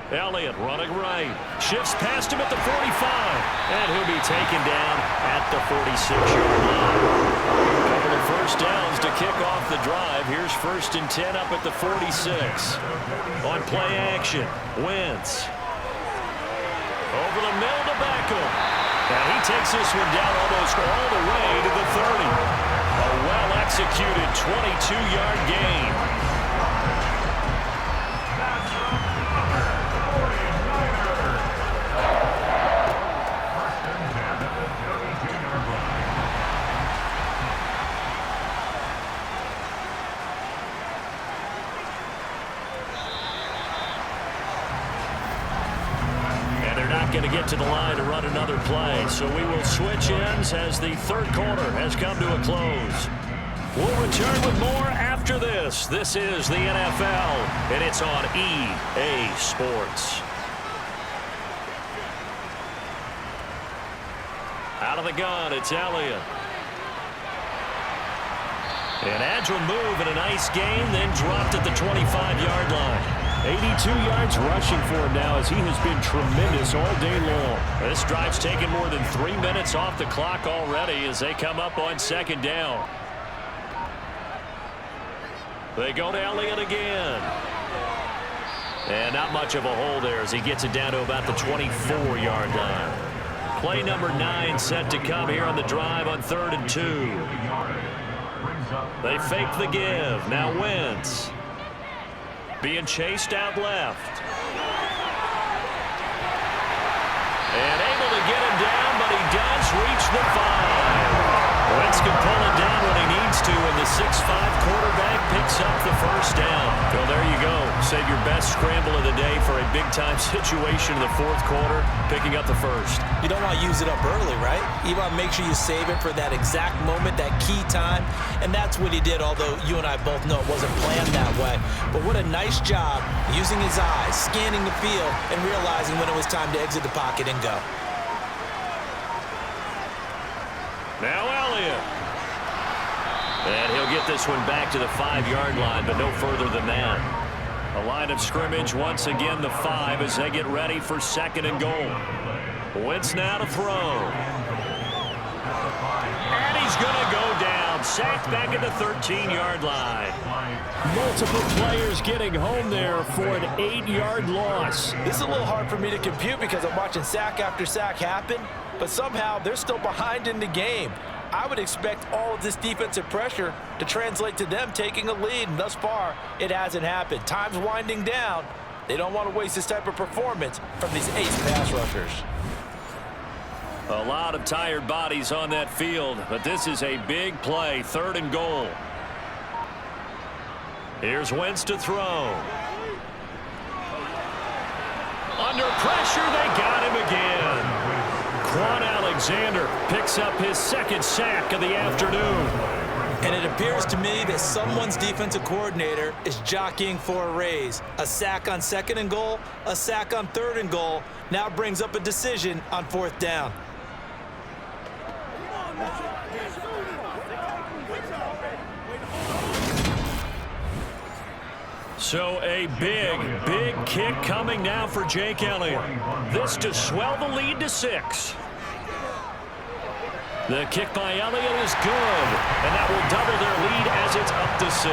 Elliott running right. Shifts past him at the 45. And he'll be taken down at the 46-yard line. Couple of first downs to kick off the drive. Here's 1st and 10 up at the 46. On play action, Wentz. Over the middle to Beckham. And he takes this one down almost all the way to the 30. A well-executed 22-yard gain. Going to get to the line to run another play, so we will switch ends as the 3rd quarter has come to a close. We'll return with more after this. This is the NFL, and it's on EA Sports. Out of the gun, it's Elliott. An agile move and a nice gain, then dropped at the 25-yard line. 82 yards rushing for him now as he has been tremendous all day long. This drive's taken more than 3 minutes off the clock already as they come up on 2nd down. They go to Elliott again. And not much of a hole there as he gets it down to about the 24-yard line. Play number 9 set to come here on the drive on 3rd and 2. They fake the give. Now Wentz. Being chased out left. And able to get him down, but he does reach the 5. Wentz can pull it down when he needs to, and the 6'5" quarterback picks up the 1st down. Well, there you go. Save your best scramble of the day for a big-time situation in the 4th quarter, picking up the 1st. You don't want to use it up early, right? You want to make sure you save it for that exact moment, that key time, and that's what he did, although you and I both know it wasn't planned that way. But what a nice job using his eyes, scanning the field, and realizing when it was time to exit the pocket and go. Now Elliott. And he'll get this one back to the 5-yard line, but no further than that. A line of scrimmage once again, the 5, as they get ready for 2nd and goal. Wentz now to throw. And he's going to go down. Sacked back at the 13-yard line. Multiple players getting home there for an 8-yard loss. This is a little hard for me to compute because I'm watching sack after sack happen, but somehow they're still behind in the game. I would expect all of this defensive pressure to translate to them taking a lead, and thus far, it hasn't happened. Time's winding down. They don't want to waste this type of performance from these ace pass rushers. A lot of tired bodies on that field, but this is a big play, 3rd and goal. Here's Wentz to throw. Under pressure, they got him again. Quan Alexander picks up his 2nd sack of the afternoon. And it appears to me that someone's defensive coordinator is jockeying for a raise. A sack on 2nd and goal, a sack on 3rd and goal, now brings up a decision on 4th down. So a big kick coming now for Jake Elliott. This to swell the lead to 6. The kick by Elliott is good, and that will double their lead as it's up to 6.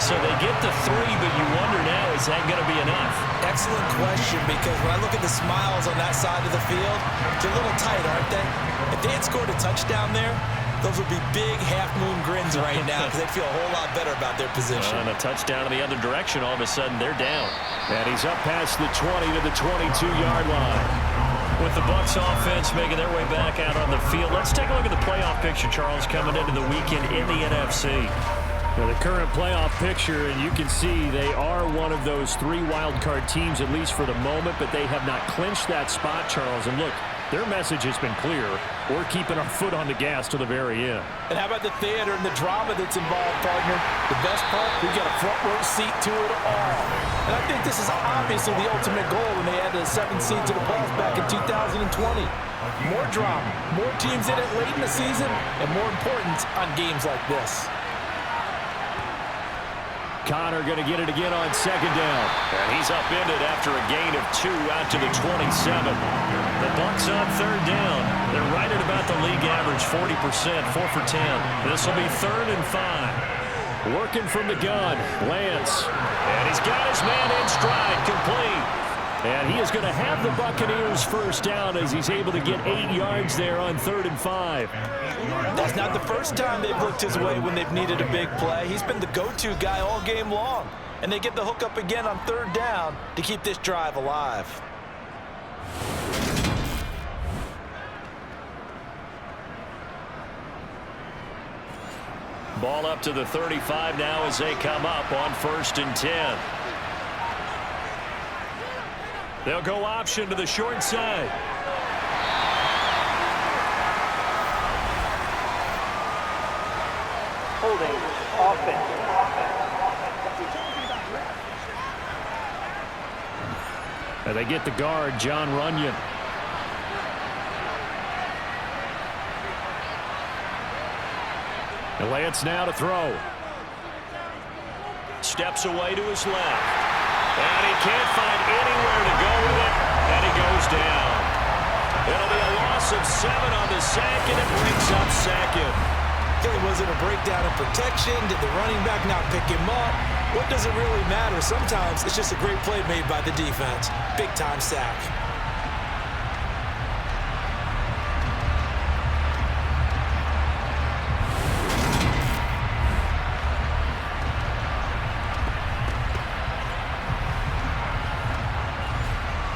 So they get the 3, but you wonder now, is that going to be enough? Excellent question, because when I look at the smiles on that side of the field, they're a little tight, aren't they? If they had scored a touchdown there, those would be big half-moon grins right now because they'd feel a whole lot better about their position. And a touchdown in the other direction, all of a sudden they're down. And he's up past the 20 to the 22-yard line. With the Bucs offense making their way back out on the field, let's take a look at the playoff picture, Charles, coming into the weekend in the NFC. Well, the current playoff picture, and you can see they are one of those 3 wild-card teams, at least for the moment, but they have not clinched that spot, Charles. And look, their message has been clear. We're keeping our foot on the gas to the very end. And how about the theater and the drama that's involved, partner? The best part, we got a front row seat to it all. And I think this is obviously the ultimate goal when they added a 7th seed to the playoffs back in 2020. More drama, more teams in it late in the season, and more importance on games like this. Connor going to get it again on 2nd down. And he's upended after a gain of 2 out to the 27. The Bucs on 3rd down. They're right at about the league average, 40%, 4 for 10. This will be 3rd and 5. Working from the gun, Lance. And he's got his man in stride, complete. And he is going to have the Buccaneers first down as he's able to get 8 yards there on 3rd and 5. That's not the first time they've looked his way when they've needed a big play. He's been the go-to guy all game long. And they get the hook up again on 3rd down to keep this drive alive. Ball up to the 35 now as they come up on 1st and 10. They'll go option to the short side. Holding offense. And they get the guard, John Runyon. And Lance now to throw. Steps away to his left. And he can't find anywhere to go with it. And he goes down. It'll be a loss of 7 on the sack, and it brings up 2nd. Was it a breakdown in protection? Did the running back not pick him up? What does it really matter? Sometimes it's just a great play made by the defense. Big-time sack.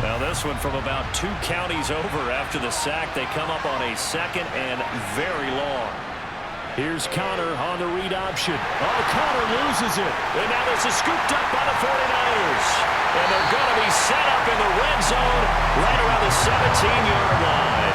Now this one from about 2 counties over after the sack. They come up on a 2nd and very long. Here's Connor on the read option. Oh, Connor loses it. And now this is scooped up by the 49ers. And they're going to be set up in the red zone right around the 17-yard line.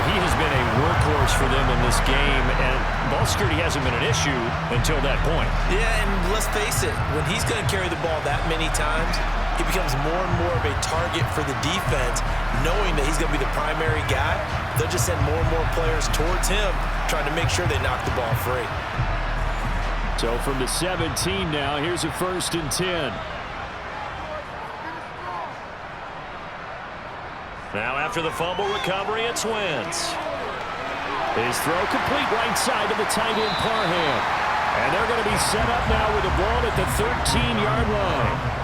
He has been a workhorse for them in this game, and ball security hasn't been an issue until that point. Yeah, and let's face it, when he's going to carry the ball that many times, he becomes more and more of a target for the defense, knowing that he's going to be the primary guy. They'll just send more and more players towards him, trying to make sure they knock the ball free. So from the 17 now, here's a 1st and 10. Now after the fumble recovery, it's Wentz. His throw complete right side to the tight end Parham. And they're going to be set up now with the ball at the 13-yard line.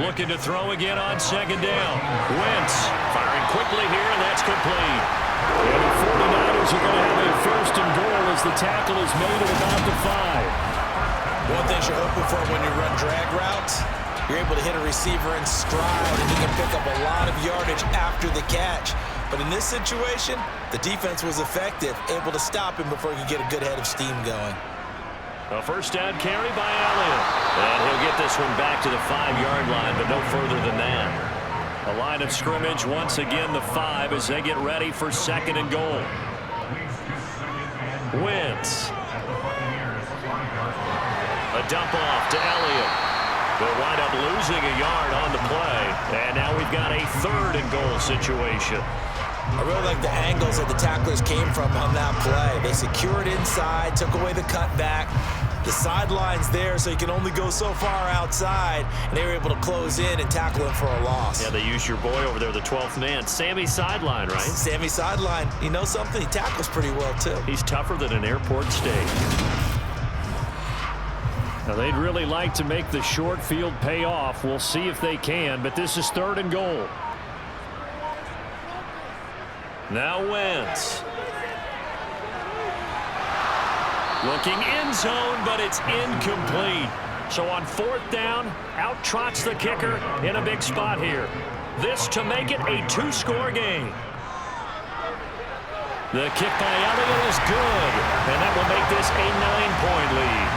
Looking to throw again on 2nd down. Wentz firing quickly here, and that's complete. And the 49ers are going to have a 1st and goal as the tackle is made at about the 5. One thing you're hoping for when you run drag routes, you're able to hit a receiver in stride, and he can pick up a lot of yardage after the catch. But in this situation, the defense was effective, able to stop him before he could get a good head of steam going. A 1st down carry by Elliott. And he'll get this one back to the 5-yard line, but no further than that. A line of scrimmage once again, the 5, as they get ready for 2nd and goal. Wentz. A dump off to Elliott. They'll wind up losing a yard on the play. And now we've got a 3rd and goal situation. I really like the angles that the tacklers came from on that play. They secured inside, took away the cutback. The sideline's there, so you can only go so far outside. And they were able to close in and tackle him for a loss. Yeah, they used your boy over there, the 12th man. Sammy Sideline, right? Sammy Sideline. You know something? He tackles pretty well, too. He's tougher than an airport steak. Now, they'd really like to make the short field pay off. We'll see if they can, but this is 3rd and goal. Now Wentz. Looking end zone, but it's incomplete. So on 4th down, out trots the kicker in a big spot here. This to make it a 2-score game. The kick by Elliott is good, and that will make this a 9-point lead.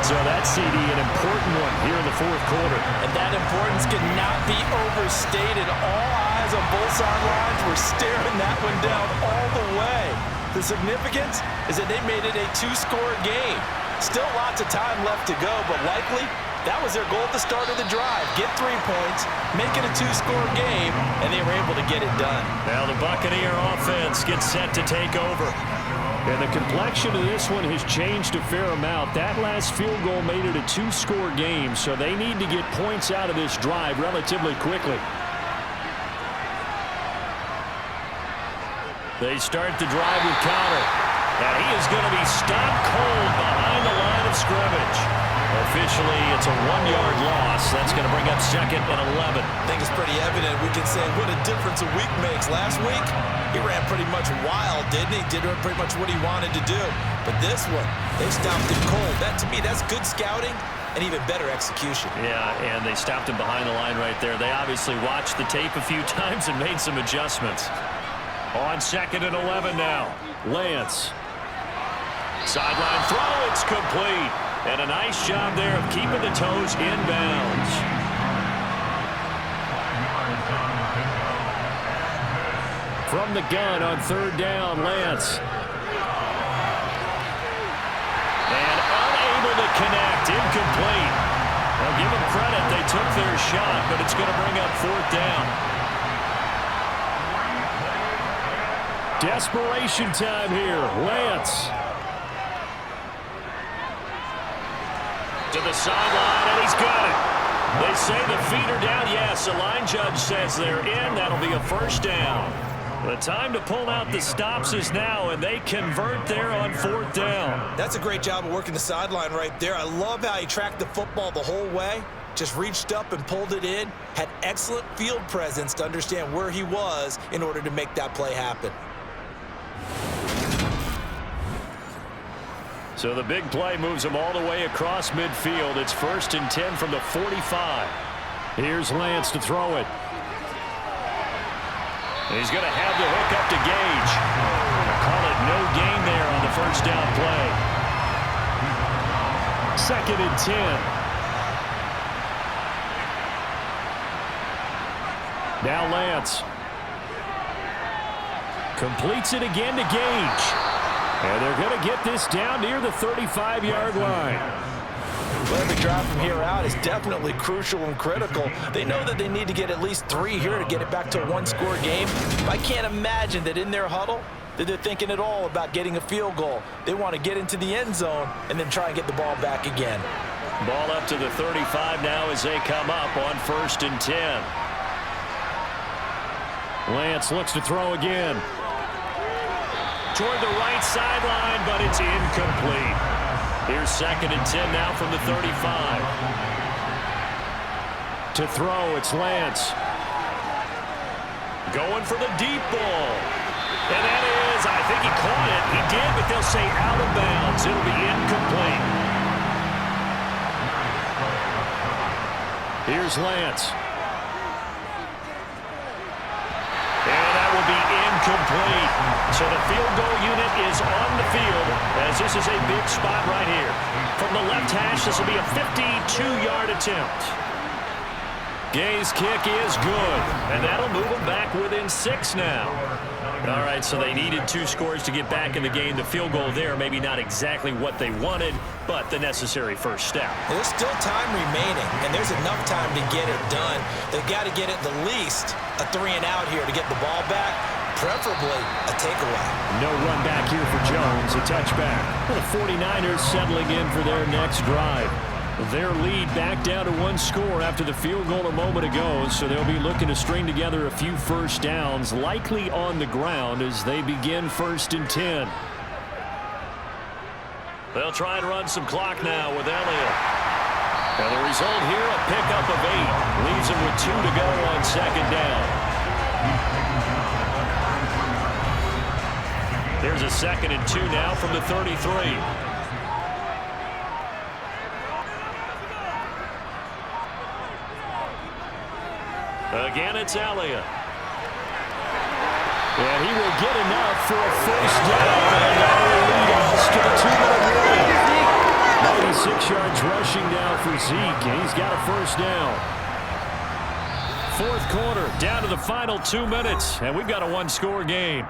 So that CD, an important one here in the 4th quarter. And that importance cannot be overstated. All eyes on both sidelines were staring that one down all the way. The significance is that they made it a 2-score game. Still lots of time left to go, but likely that was their goal at the start of the drive. Get 3 points, make it a 2-score game, and they were able to get it done. Now the Buccaneer offense gets set to take over. And the complexion of this one has changed a fair amount. That last field goal made it a 2-score game, so they need to get points out of this drive relatively quickly. They start the drive with Connor. And he is going to be stopped cold behind the line of scrimmage. Officially, it's a 1-yard loss. That's going to bring up 2nd and 11. I think it's pretty evident. We can say what a difference a week makes. Last week, he ran pretty much wild, didn't he? Did pretty much what he wanted to do. But this one, they stopped him cold. That, to me, that's good scouting and even better execution. Yeah, and they stopped him behind the line right there. They obviously watched the tape a few times and made some adjustments. On 2nd and 11 now, Lance. Sideline throw, it's complete. And a nice job there of keeping the toes inbounds. From the gun on 3rd down, Lance. And unable to connect, incomplete. Well, give them credit, they took their shot, but it's going to bring up 4th down. Desperation time here, Lance. To the sideline, and he's got it. They say the feet are down. Yes, the line judge says they're in. That'll be a 1st down. The time to pull out the stops is now, and they convert there on 4th down. That's a great job of working the sideline right there. I love how he tracked the football the whole way. Just reached up and pulled it in. Had excellent field presence to understand where he was in order to make that play happen. So the big play moves them all the way across midfield. It's 1st and 10 from the 45. Here's Lance to throw it. He's going to have the hook up to Gage. Call it no gain there on the 1st down play. 2nd and 10. Now Lance. Completes it again to Gage. And they're going to get this down near the 35-yard line. Well, every drive from here out is definitely crucial and critical. They know that they need to get at least 3 here to get it back to a 1-score game. I can't imagine that in their huddle that they're thinking at all about getting a field goal. They want to get into the end zone and then try and get the ball back again. Ball up to the 35 now as they come up on 1st and 10. Lance looks to throw again. Toward the right sideline, but it's incomplete. Here's 2nd and 10 now from the 35. To throw, it's Lance. Going for the deep ball. And that is, I think he caught it. He did, but they'll say out of bounds. It'll be incomplete. Here's Lance. Incomplete. So the field goal unit is on the field as this is a big spot right here. From the left hash, this will be a 52-yard attempt. Gay's kick is good, and that'll move them back within 6 now. All right, so they needed 2 scores to get back in the game. The field goal there, maybe not exactly what they wanted, but the necessary first step. There's still time remaining, and there's enough time to get it done. They've got to get at the least a 3-and-out here to get the ball back, preferably a takeaway. No run back here for Jones, a touchback. The 49ers settling in for their next drive. Their lead back down to 1 score after the field goal a moment ago, so they'll be looking to string together a few first downs, likely on the ground as they begin 1st and 10. They'll try and run some clock now with Elliott. And the result here, a pickup of 8. Leaves them with 2 to go on 2nd down. There's a 2nd and 2 now from the 33. Again, it's Elliott. And he will get enough for a first down. And that will lead us to the 2-minute warning. 96 yards rushing now for Zeke, and he's got a first down. Fourth quarter, down to the final 2 minutes, and we've got a one-score game.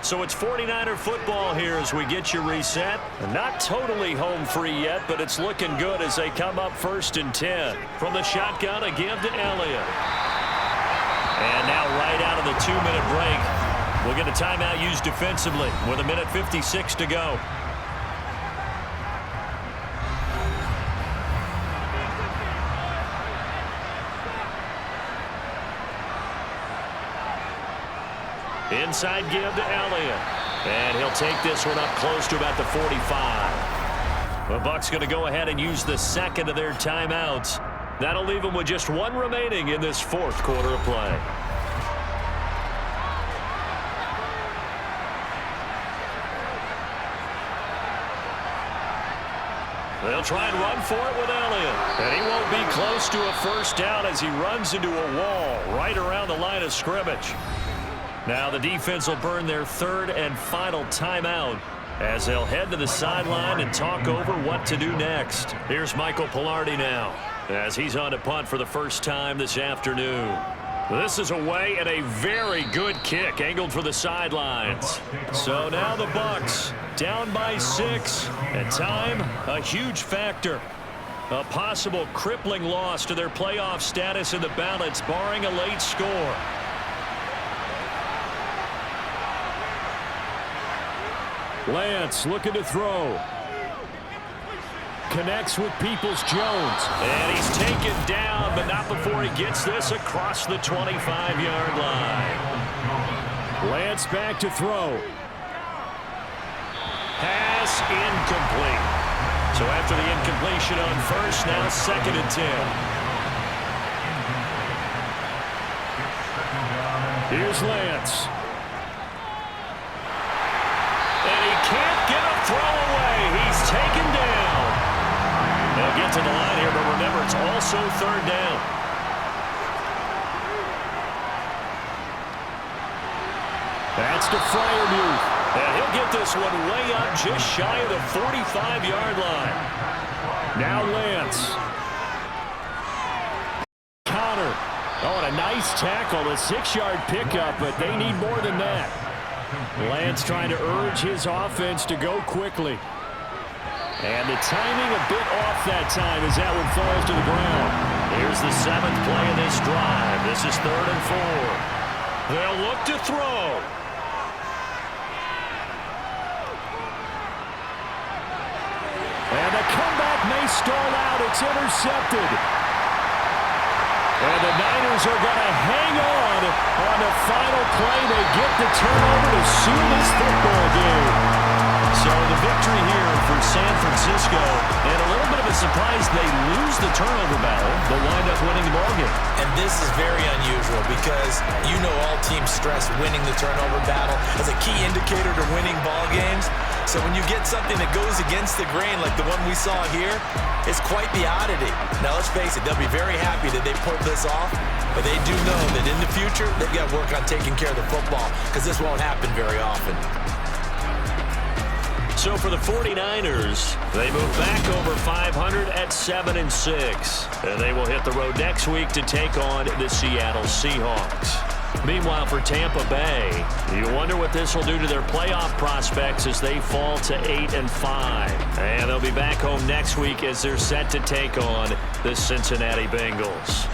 So it's 49er football here as we get you reset. Not totally home free yet, but it's looking good as they come up 1st and 10. From the shotgun, a give to Elliott. And now right out of the 2-minute break, we'll get a timeout used defensively with 1:56 to go. Inside give to Elliott. And he'll take this one up close to about the 45. The Bucs going to go ahead and use the second of their timeouts. That'll leave them with just one remaining in this fourth quarter of play. They'll try and run for it with Elliott. And he won't be close to a first down as he runs into a wall right around the line of scrimmage. Now the defense will burn their third and final timeout as they'll head to the sideline and talk over what to do next. Here's Michael Pilardi now as he's on to punt for the first time this afternoon. This is away and a very good kick angled for the sidelines. So now the Bucs down by 6, and time a huge factor. A possible crippling loss to their playoff status in the balance barring a late score. Lance looking to throw. Connects with Peoples-Jones. And he's taken down, but not before he gets this across the 25-yard line. Lance back to throw. Pass incomplete. So after the incompletion on first, now 2nd and 10. Here's Lance. And he can't get a throw away. He's taken down. They'll get to the line here, but remember, it's also 3rd down. That's to Freiermuth. And he'll get this one way up just shy of the 45-yard line. Now Lance. Connor. Oh, and a nice tackle, a 6-yard pickup, but they need more than that. Lance trying to urge his offense to go quickly. And the timing a bit off that time as that one falls to the ground. Here's the 7th play of this drive. This is 3rd and 4. They'll look to throw. And the comeback may stall out. It's intercepted. And the Niners are going to hang on the final play. They get the turnover to seal this football game. So the victory here for San Francisco, and a little bit of a surprise they lose the turnover battle, but wind up winning the ballgame. And this is very unusual because you know all teams stress winning the turnover battle as a key indicator to winning ball games. So when you get something that goes against the grain like the one we saw here, it's quite the oddity. Now let's face it, they'll be very happy that they pulled this off, but they do know that in the future they've got to work on taking care of the football because this won't happen very often. So for the 49ers, they move back over 500 at 7-6. And they will hit the road next week to take on the Seattle Seahawks. Meanwhile, for Tampa Bay, you wonder what this will do to their playoff prospects as they fall to 8-5. And they'll be back home next week as they're set to take on the Cincinnati Bengals.